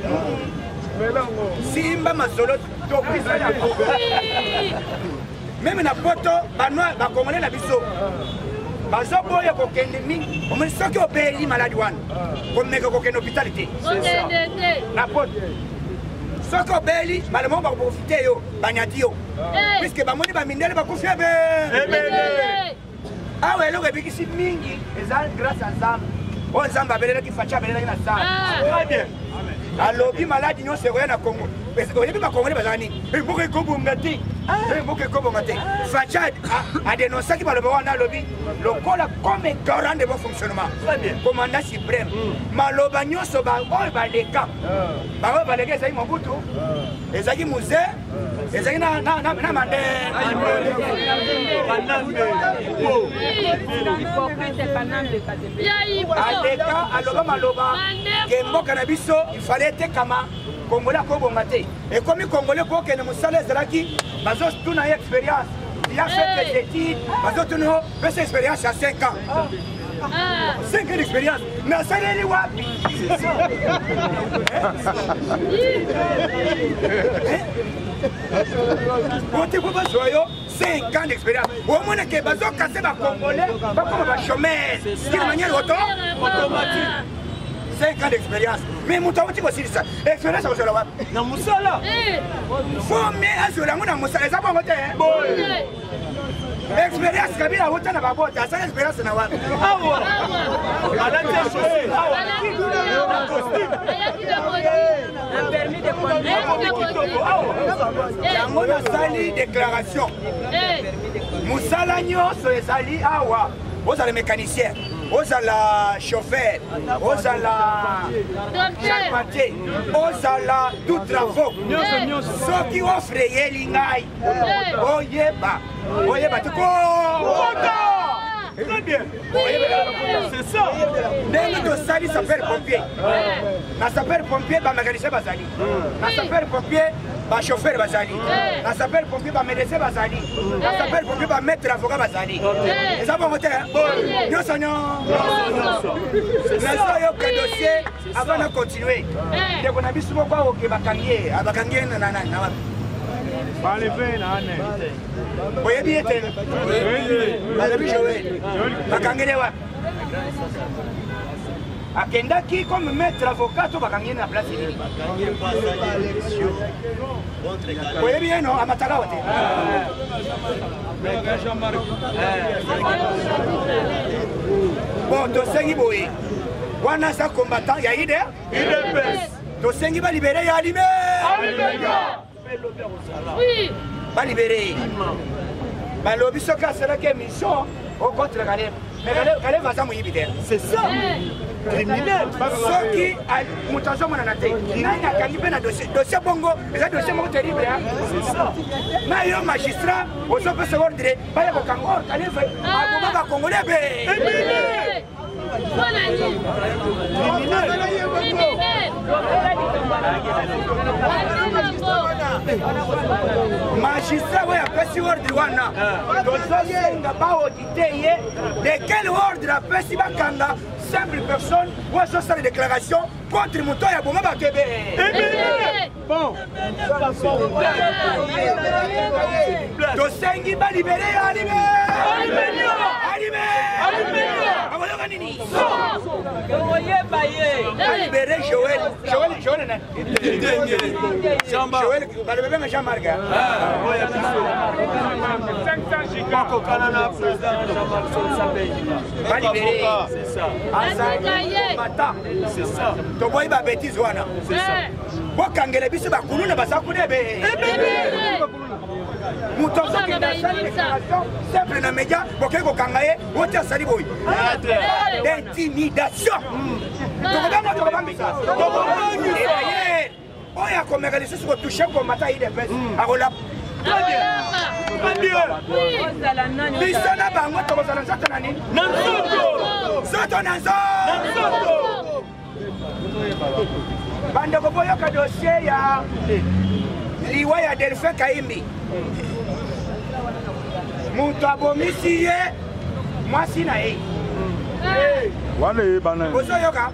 Simba masolo to pisa ya. Même na poto, banwa ba congolais na biso. Bazo boya ko kende mingi, o mo soki o beli maladi wan. Ko meka ko kende hospitalité. Na poto. Soki o beli, balemo ba profiter yo, banyati yo. Puisque ba moni ba mindele ba kufia be. Ah ouais, le rebiki mingi, ezal grâce à Zam. On Zamba belele ki facha belele na Zam. Très bien. Alors, bi maladi nyo se na Congo. Parce que les Congolais bazani, il faut que Congo ngati. Il faut que Congo ngati. Facha a dénoncé qui va le voir na lobby. Le cola comme garant de bon fonctionnement. Très bien. Commandant suprême. Maloba nyo so ba o ba leka. Ba o ba leka sai Mobutu. Ezaki musée. Ezaki na mande. Aleka aloba maloba. Kembo kanabiso il fallait te kama Congolais ko bomate. Et comme Congolais ko ke ne musala zalaki, bazo tuna expérience. Il a fait des études, bazo tuna fait expérience à 5 ans. 5 ans d'expérience. Mais ça n'est pas Côté pour Bazoyo, 5 ans d'expérience. Au moins que Bazo cassé ma Congolais, pas comme un chômeur. C'est une manière automatique. 5 ans d'expérience. Mais mon temps, tu vas dire ça. Expérience, ça va se la voir. Dans Moussala. Faut mettre sur la main dans Moussala. Ça va monter. Expérience, Kabila, autant n'a pas beau. T'as ça, expérience, n'a pas. Ah ouais. Un permis de conduire. Yango na sali déclaration. Moussala nyoso ezali awa. Vous allez mécanicien. Aux à la chauffeur, aux à la charpentier, aux à la tout travaux. Ceux qui offrent l'ingay, oyeba, tu très bien. C'est ça. Dès que sali s'appelle pompier. Na s'appelle pompier, ba mécanicien bazali. Na s'appelle pompier, ba chauffeur bazali. Na s'appelle pompier, ba médecin bazali. Na s'appelle pompier, ba maître avocat bazali. Et ça va monter. Nous soignons. Mais ça y a un dossier avant de continuer. Dès qu'on a vu souvent quoi au Bakangier, à Bakangier, nanana. Vous avez bien été. Vous avez bien joué. Bakangier, à Kendaki, comme maître avocat, tu vas gagner la place. Vous voyez bien, non? À Matalaote. Bon, tosengi boye. Wana sa combattant ya ide. Tosengi ba libérer ya Alime. Oui. Ba libérer. Ba lobi soka sera que mission au contre Caleb. Mais Caleb va ça mouiller. C'est ça. Criminel. Ce qui a mutation mon anaté. Nani akangipe na dossier bongo, les dossiers sont terribles. C'est ça. Na yo magistrat, on peut se ordre, ba ya kokangor, Caleb a ba congolais be. Magistrat ouais apesi ordre wana. Tozoyenga ba auditer de quel ordre apesi bakanga simple personne ou à sa déclaration contre mon toit à Boma Bakebe. Bon. Dosengi ba libéré Alime. Libéré Joël. Joël Jean-Marc. C'est ça. C'est ça. Tu vois, il va bêtise. C'est ça. Wakangele biso bakuluna basakunebe. Mutozo simple na média, boké kokangaye, wote asali boy. D'intimidation. Oya komeka lisusu ko toucher ko mata ide pes. Akola. Très bien. Biso na bango to kozala nzoto na nini? Na nzoto. Zoto na nzoto. Bande ko boyoka dossier ya liwa ya Delphin Kaimbi. Mutu abomisi ye mwasi na ye. Wale bana. Bozoyoka.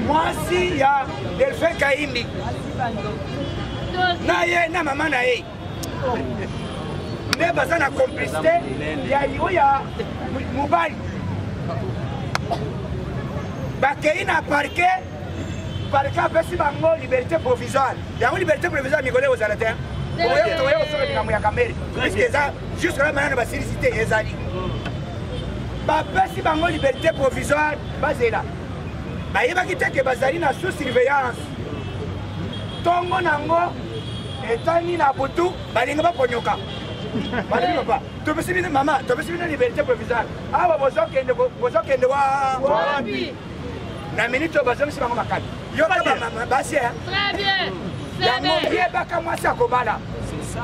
Mwasi ya Delphin Kaimbi. Na ye na mama na ye. Ne baza na complicité ya liwa ya mobile. Bakei na parquet apesi bango liberté provisoire. Yango liberté provisoire migole aux alater. Oyo osoka ngambo ya kamere. Puisque eza jusque là maintenant basilicité ezali. Bapesi bango liberté provisoire bazela. Bayebaki te ke bazali na sous surveillance. Tongo nango etani na butu balinga baponyoka. Balinga ba. Topesi bino mama, topesi bino liberté provisoire. Aba bozokende wa. Na minute bazongisi bango makali. Yo ba basi hein. Très bien. Yango yebaka mwasi akobala. C'est ça.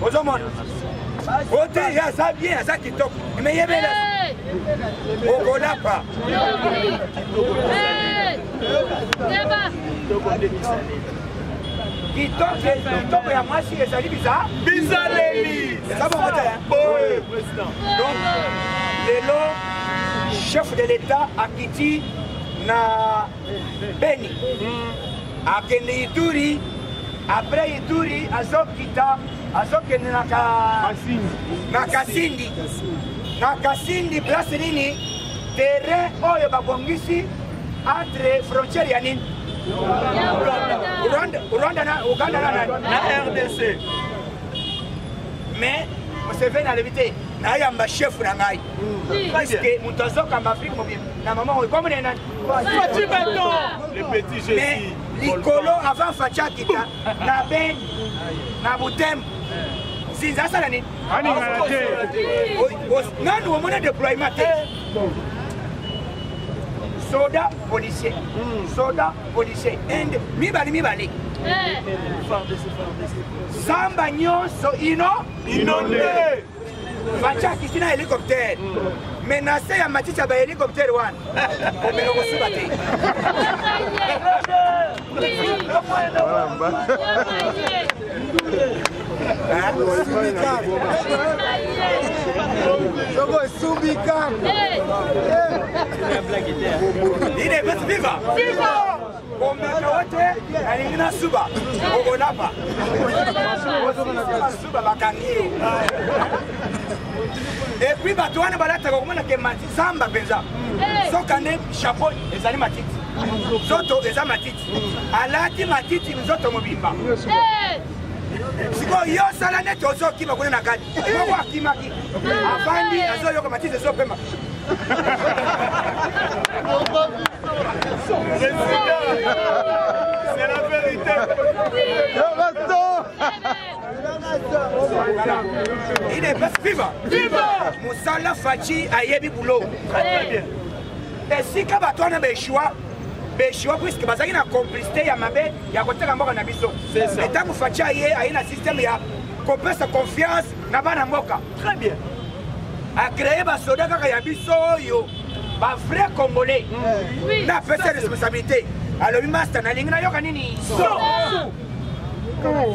Ozomona. Ote ya za bien, za kitoko. Mais yebela. Okolapa. Kitoko ya mwasi ezali bizarre. Bizarreli. Ça va monter hein. Oui, président. Donc lelo chef de l'État akiti na Beni. Akende Ituri, après Ituri, azokende na Kasindi. Na Kasindi, place nini, terrain oyo babongisi entre frontière ya nini? Uganda na RDC. Mais Museveni a l'évité. Na yamba chef na ngai. Parce que mutazoka m'Afrique mobile. Na maman comme nena. Fati Beton. Le petit Jésus. Mais Licolo avant Fatia kita na Ben na Butem. Si ça la nini? Ani ngate. Nanu au moment de déploiement. Soda policier. Soda policier. And mibali. Samba nyonso inonde. Fatia kitina hélicoptère. Menacé ya matiti ba hélicoptère wana. Komelo kosuba te. Soko subika. Ine best viva. Viva. Komelo wote alingina suba. Ogonapa. Suba bakangi. Et puis Batouane balata komona ke matiti samba penza. Sokane chapeau ezali matiti. Zoto eza matiti. Alati matiti mzoto mobimba. sikoyo yo sala neti ozokima kuna na kati moko akimaki avandi azoyoka matisi ezopema C'est la vérité. Il est pas viva. Viva. Moussala Fachi ayebi boulot. Très bien. Et si kabatona beshwa puisque bazaki na complicité ya mabe ya koteka mboka na biso. C'est ça. Et tant Fachi aye na système ya kopesa confiance na bana mboka. Très bien. A créer ba soda kaka ya biso yo. Ba vrai congolais. Oui. Na pesa responsabilité. Alors il master na lingi na yoka nini?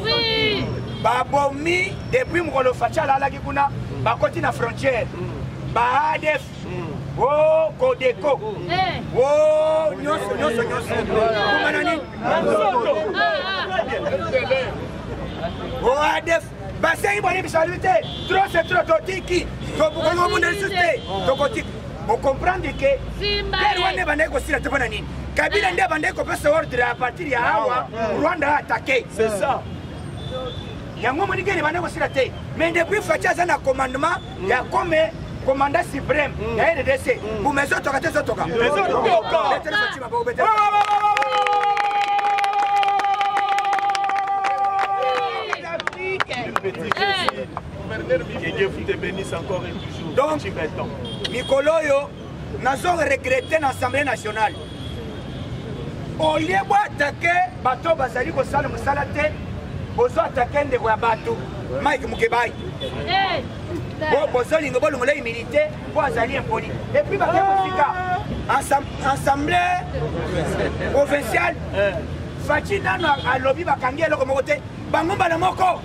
Oui. Babomi depuis mokolo Fachi alalaki kuna bakoti na frontière. Ba ADF. Oh Codeco. Oh nyonso. Kumana nini? Oh ADF. Basei boni bisaluté. Trop c'est trop totiki. To bukolo monde susté. To kotiki. On comprend que Rwanda bandeko sila tepana nini? Kabila ndio bandeko pesa ordre à partir ya hawa Rwanda attaquer. C'est ça. Yango monigeni bandeko sila te. Mais depuis Fachi azana commandement ya comme commandant suprême ya RDC. Pour mes autres katé zotoka. Que Dieu vous te bénisse encore et toujours. Donc, Mikolo yo, nous avons regretté l'Assemblée nationale. Au lieu d'attaquer bateau bazali ko sala musala te, bozo attaquer ndeko ya bateau. Mike Mukebai. Bozo lingo bolongo la humilité, bo azali impoli. Et puis bateau fika Assemblée provinciale. Fachi nano alobi bakangi eloko moko te, bango bana moko.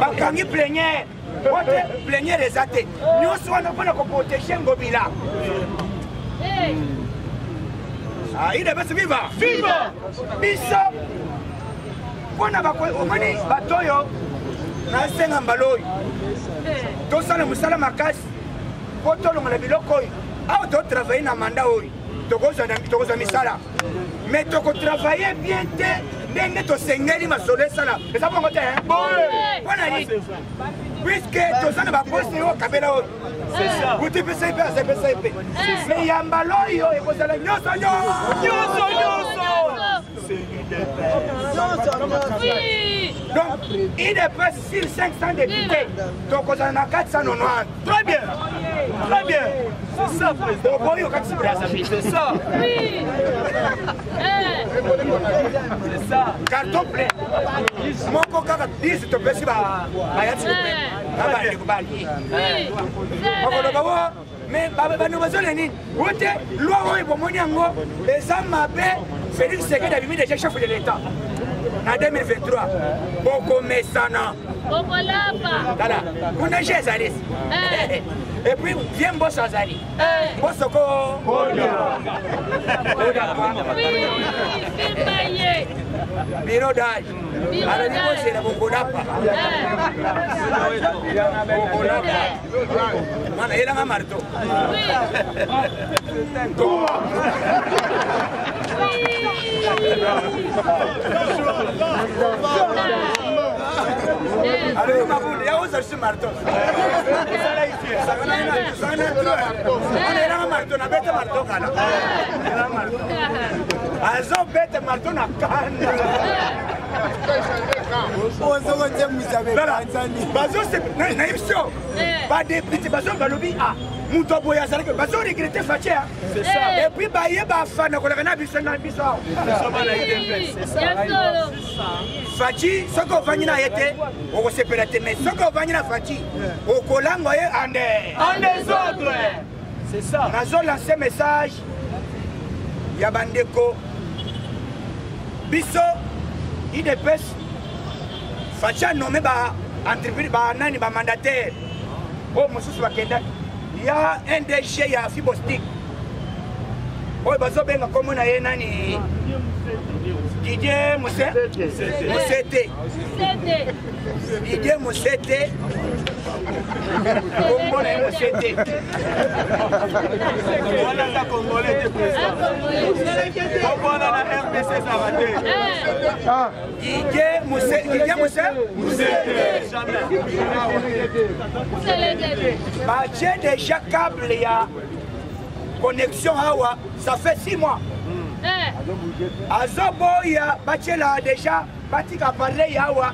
Bakangi plénière. Wote plénière ezate. Nyonso wana mpona koprotéger Ngobila. Il est basi viva. Viva. Biso. Mpona omoni bato oyo nasenga mbaloyi. Tosala mosala makasi po tolongola biloko oyo. Awa totravaille na mandat oyo. Tokozwa misala. Mais tokotravaille bien te. Ndenge tosengeli masolo esala. Eza bongo te, hein? Mpona nini? Puisque tozana baposte oyo kabela oyo. C'est ça. Kuti pesa ipe asepesa ipe. Mais yambalo oyo ekozala nyonso. Donc, il dépasse sur 500 députés. Donc, on a 490. Très bien. Très bien. C'est ça, président. C'est ça. Oui. C'est ça. Carton plein. Mon coca, 10, tu peux se mais nous avons dit, loi les hommes Félix Tshisekedi a mis déjà chef de l'État en 2023. Beaucoup messana. Voilà. On a Jézaris. Et puis, viens Bosso Azali. Bossoko. Biro d'âge. Alors, c'est la Bokonapa. Mana, il a un marteau. Alors, il y a aussi ce marteau. Et puis, Fachi, ce qu'on va dire, on va se péter, mais ce qu'on va dire, Fachi, au collant, en des autres. C'est ça. Nous avons lancé un message. Yabandeko. Bisso, il dépêche. Fachi a nommé entreprise, mandataire. Oh, monsieur Swakenda. Il y a un DG, il y a Fibostic. Oh, il y a comme on a nani. Didier Moussete. Didier Moussete. Congolais Moussete. Voilà la Congolais de président. Comprendre la RPC, ça va être. Didier Moussé. Jamais. J'ai déjà câble, il y a connexion Awa, ça fait 6 mois. Azobo, il y a Bachela déjà, Batika parlé Yawa,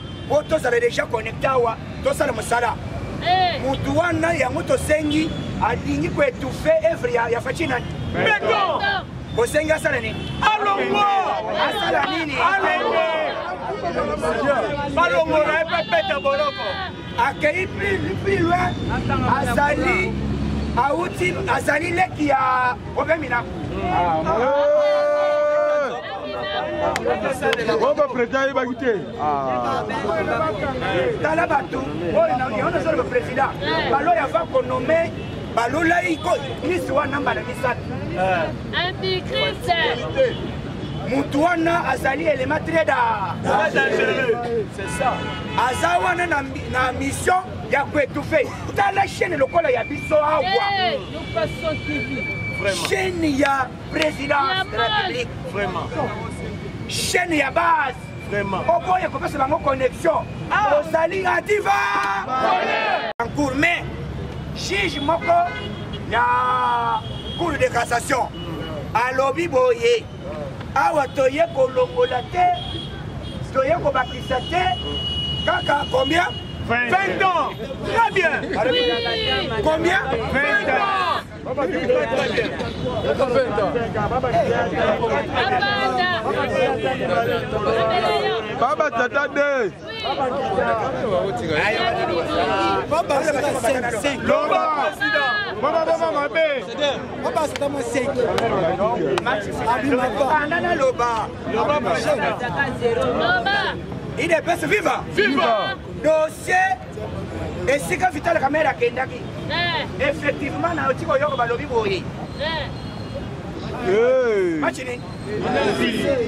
tous avaient déjà connecté Awa, tous à la Moussala. Moutouana, il y a Mouto Sengi, a digné pour étouffer Evria, il y a Fachina. Béton! Bosenga Salani. Allons-moi! Asalanini. Allons-moi, répète Boloko. Accueilli plus loin, Azali, Aouti, Azali, qui a Obemina. On va prétendre il va quitter. Dans la bateau, on a le président. Alors, il va qu'on nomme Balola, il soit namba la misat. Antichrist. Moutouana, Azali, et les matreda. C'est dangereux. C'est ça. Azawana na mission, il y a quoi étouffer. Dans la chaîne, le col, il y a Bisso Awa. Nous passons TV. Chaîne, il y a présidence de la République. Vraiment. Chaîne, il y a base. Vraiment. Au point, il y a commencé ma connexion. Ozali a diva. En cours, mais juge Moko, il y a cour de cassation. À lobby boye. Awa toye kolongola te. Toye kobakisa te. Kaka combien? 20 ans. Très bien. Combien? 20 ans. Baba Tata Day. Baba c'est 5. Loba. Maman, Baba c'est moi 5. Anana Loba. Il est best vivant. Dossier. Et si quand Vital Kamera Kendaki. Effectivement, na otiko yoko balobi boye. Machini.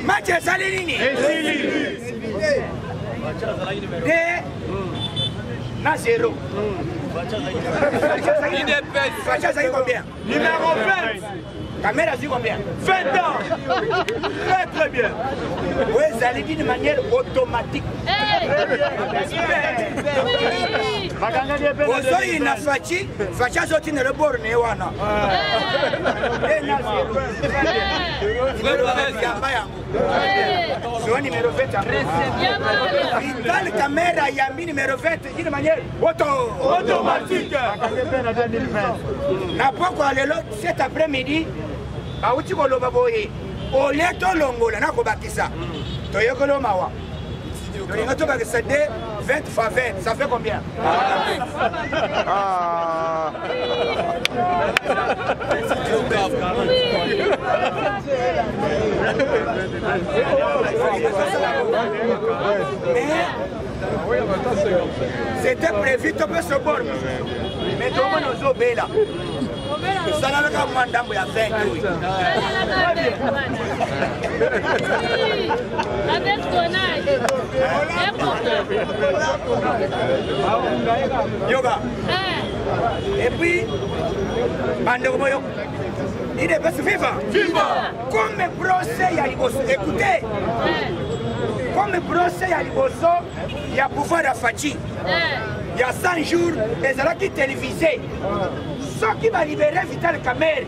Match Salini. Na 0. Facha ça combien? Numéro 20. Caméra c'est combien? 20 ans. Très très bien. Oui, ça allait d'une manière automatique. Osoyi na fachi, facha zote ne rebord ne wana. Soit numéro 20. Vital caméra yambi numéro 20 d'une manière Automatique. Na poko alelo cet après-midi, auti koloba boye. Ole to longola na kobakisa. Toyekolo mawa. Tolinga to bakisa 20 fois 20, ça fait combien? C'était prévu, tu peux se borner. Mais tout le monde nous obéit là. Ça n'a pas moins d'âme, il y a 20 Avec ton âge. Yoga. Et puis, il est best vivant. Comme le procès, il y a écoutez. Comme le procès, il y a il y a pouvoir de Fachi. Il y a 100 jours, les alaki télévisés. Ce qui va libérer Vital Kamer,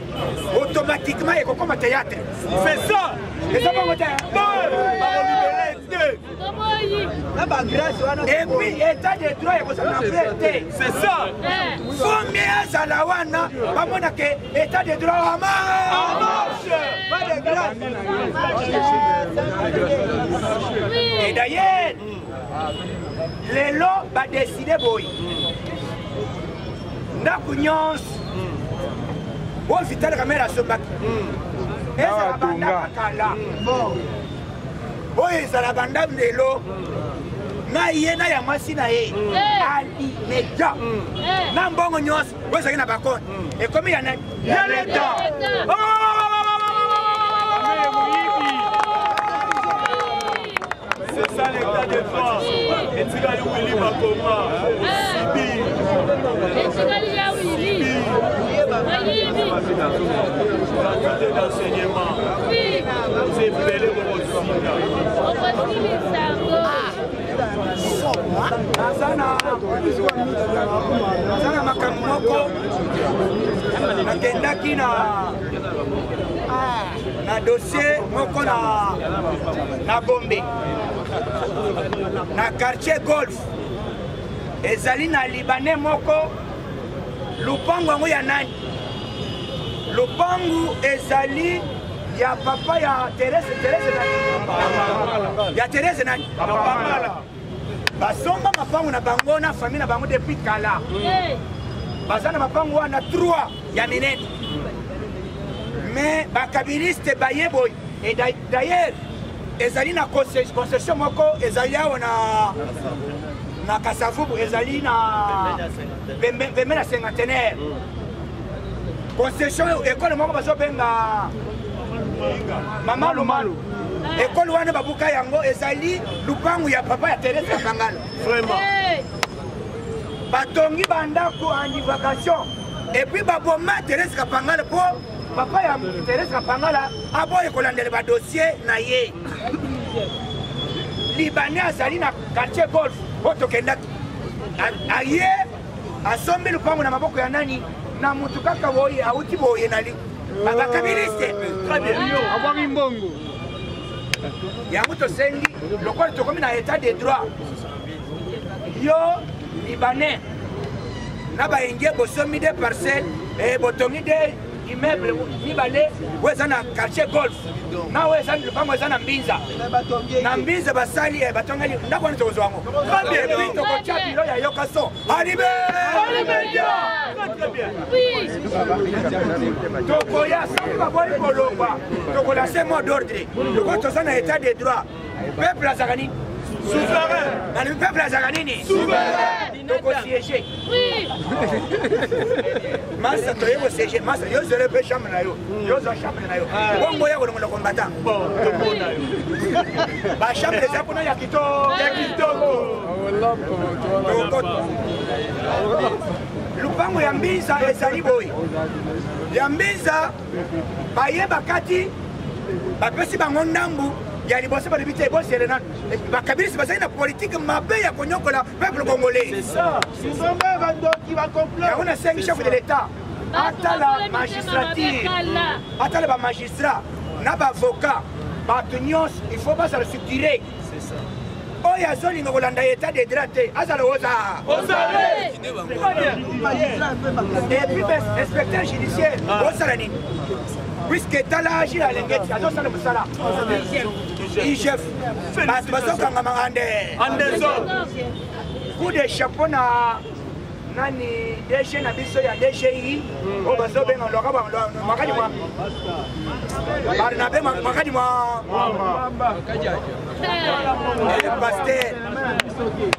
automatiquement, il y a comme un théâtre. C'est ça. Et ça va vous dire. Et puis, état de droit, il faut s'en c'est ça. Combien ça la wana, pas mon état de droit en marche. Pas de grâce. Et d'ailleurs, les lots va décider boy. Ndakunyons. Bon Vital Kamera se bat. Et ça va banda kala. Boy ça la banda de l'eau. Na yena ya masina ye. Ali meja. Na mbongo nyos, boy ça na bakon. Et comme il y en a l'État. C'est ça l'état de droit. Et tu vas lui Willy Makoma. d'enseignement. Oui. C'est belé au Azana makambo moko nakendaki na dossier moko na Gombe na quartier golf ezali na libanais moko lupango yango ya nani lupango ezali ya papa ya Thérèse nani basomba mapango na bango na famille na bango depuis kala baza na mapango wana 3 ya minene mais bakabiliste baye boy et d'ailleurs ezali na concession moko ezali awa na Kasavubu ezali na bembe na cinquantenaire concession école moko bazobenga Mama Lumalu école wana babuka yango ezali lupangu ya papa ya Thérèse Kapangala vraiment batongi bandako en divagation et puis baboma Thérèse Kapangala po papa ya Thérèse Kapangala aboye kolandela ba dossier na ye libanais azali na quartier golf otokenda aye asombi lupangu na maboko ya nani na mutu kaka boye auti boye nali bakabiliste très bien avoir mbongo yango tosengi lokola tokomi na état de droit yo libanais na baingie bosomi de parcelle botongi de immeuble mibale oyo eza na quartier golf na oyo eza lupango eza na mbinza basali batongeli ndako wana tokozwa yango epi tokotya bilo ya yoka so tokoya soki baboli kolongwa tokolase mot d'ordre lokola toza na état de droit peuple azaka nini souverain peuple azaka nini tokosiége masa toye kosiége masa yo zele mpe chambre na yo yozwa chambre na yo bongo ya kolongola combattant bachambre eza mpona ya kitoko lupango ya mbinza ezali boye ya mbinza bayeba kati bapesi bango ndambu ya liboso balobi te ebosele nano bakabilisi bazali na politike mabe ya konyokola peuple congolais yango nasengi chef de l'état atala magistrature atala bamagistrat na baavocat bato nyonso il faut bazala structuré oyo azolinga kolanda état de droit te azala epuis inspecteur judiciaire osala nini puisque tala agile alengeti azosala mosala igef bato bazokangama ande coup de chapeau na nani DG na biso ya DGI oyo bazobenga makadi mwa barnabe makadi mwa pasteur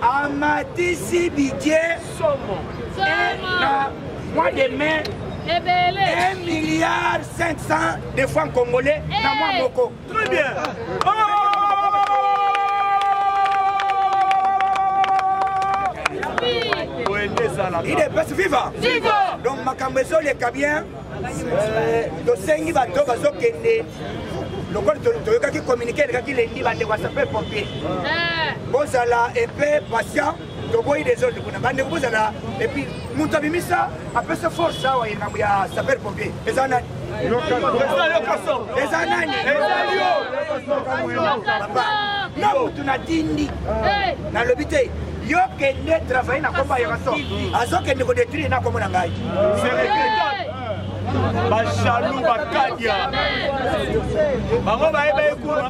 amatisi budget na mois de mai 1,5 milliard de francs congolais na mois moko. Très bien. Il est best vivant. Donc makambo ezoleka bien. Tosengi bato bazokende lokola toyokaki communiqué elekaki lendi bandeko ya sapeur pompier bozala epe patient toboyi desordre kuna bandeko bozala epuis moto abimisa apesa force awa engambo ya sapeur pompier eza nani eza nani na mutu natindi nalobi te yo kende travaille na komba ya rason azokende kodétruire na kombo na ngai Bachalou bakadia bango bayeba ekuna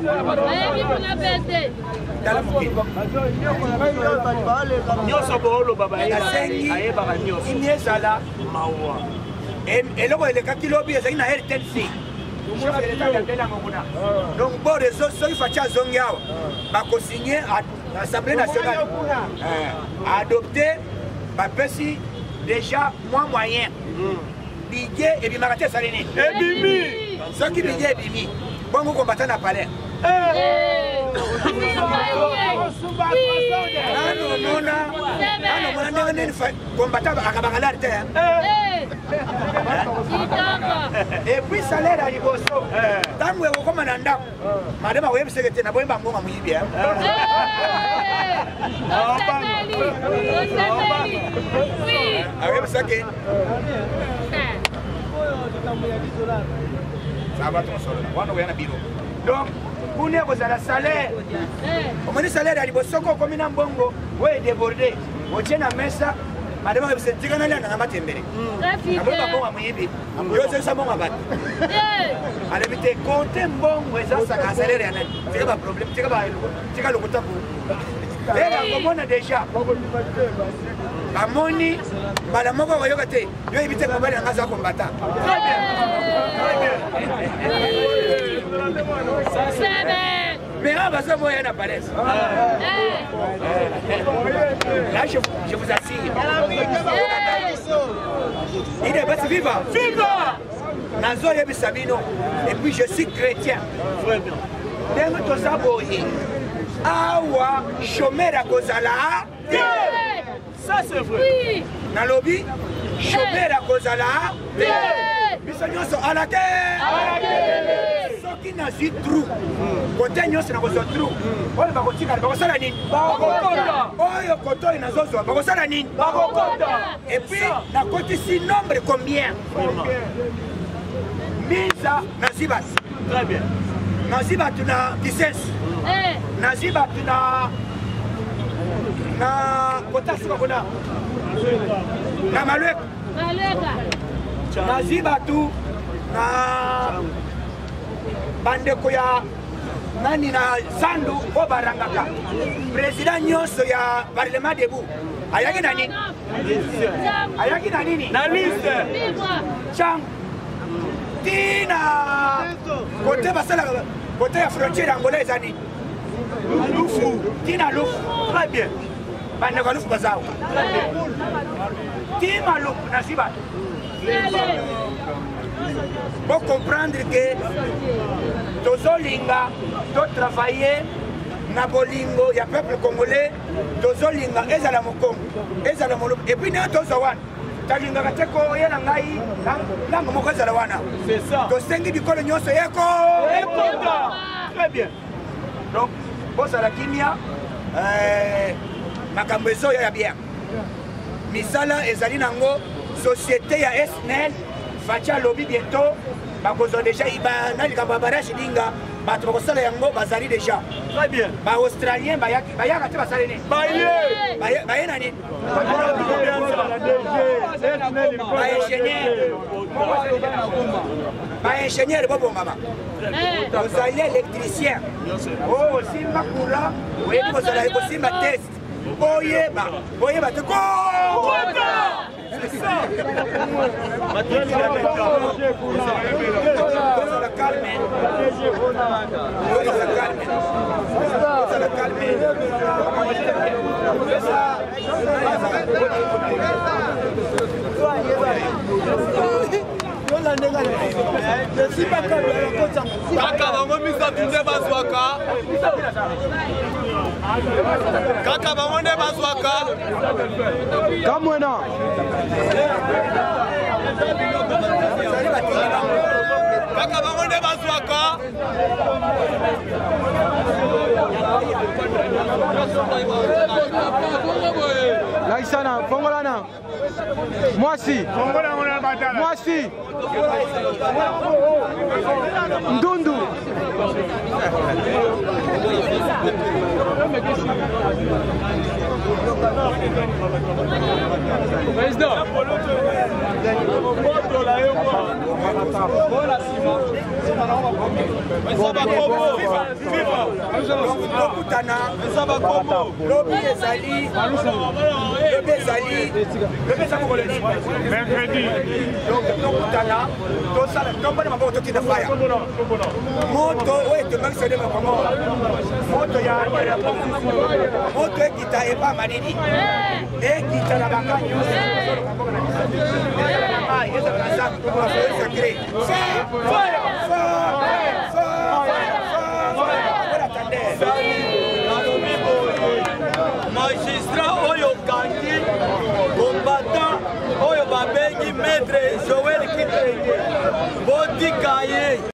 nyonso booloba ayebaka nyonso ini ezala mawa eloko elekaki lobi ezali na RTNC donc bo réseau soki faci azongi awa bakosigne assemblée nationale adopté bapesi déjà moins moyen budget ebimaka te esali nini ebimi soki budget ebimi bongo kombata na palais nanomona ndenge nini kombata akabangalari te Et puis salaire à liboso. Tant que vous comme un andam. Madame a oublié que tu n'as pas eu un bon ami bien. Oui. Avec ça que ça va trop solo. On va bureau. Donc, vous n'avez pas de salaire. On dit salaire à liboso comme un bongo. Oui, débordé. Vous tenez à mesa. Madame, vous êtes tiré dans la matin. Trafiquant. Yo ça bon abat. Ale bite compte bon weza saka salaire yana. C'est pas problème, c'est pas c'est pas le côté pour. Et là comme on a déjà amoni bala moko ko yokate yo ibite ko bala ngasa combattant. Très bien. Mais là parce que moi yana palais. Là je vous assure. Il est pas vivant. Viva! Nazo yebi Sabino. Et puis je suis chrétien. Denge to saboye. Awa chômeur à Kozala. Ça c'est vrai. Oui. Nalobi chômeur à Kozala. Biso nyonso à la terre. Soki na zi trou. Côté nyonso na kozo trou. Oyo bakotika bakosala nini? Bakokonda. Oyo koto inazozo bakosala nini? Bakokonda. Et puis na kotisi nombre combien? Misa na zibat. Très bien. Na zibat na 16. Na zibat na kotasi bakona. Na malweka. Malweka. Na zibatu na bandeko ya nani na Sandu Obarangaka. Président nyonso ya Parlement debout. Ayaki na nini? Ayaki na nini? Na liste. Chang. Tina côté basala côté ya frontière angolaise ani. Lufu. Tina Lufu. Très bien. Bandeko Lufu bazao. Très bien. Tima Lufu na zibat. Pour comprendre que Tozolinga doit travailler na bolingo ya peuple congolais. Tozolinga ezala mokongo ezala molo et puis na tozawana talinga kateko yela ngai nanga moko ezala wana. C'est ça. Tosengi bikolo nyonso yeko ekonda. Très bien. Donc bosala kimia makambo ezo ya bien. Misala ezali nango société ya SNEL Fatia lobby bientôt bakozo déjà ibana likamba barashi dinga bato bakosala yango bazali déjà. Très bien. Ba australien bayaka te basale ne. Baye nani? Ba ingénieur bobo mama. Vous allez électricien. Oh simba kula, oui vous allez ko simba test. Oyeba te ko. C'est ça. Kaka bango misa tunde bazwaka. Kaka bango ne bazwaka. Kamwena. Kaka bango ne bazwaka. Laisana, Fongolana. Moi si. Moi si. Ndundu. Président. Magistrat Oyo Kangi, combattant Oyo Babengi, maître Joël Kitenge. ye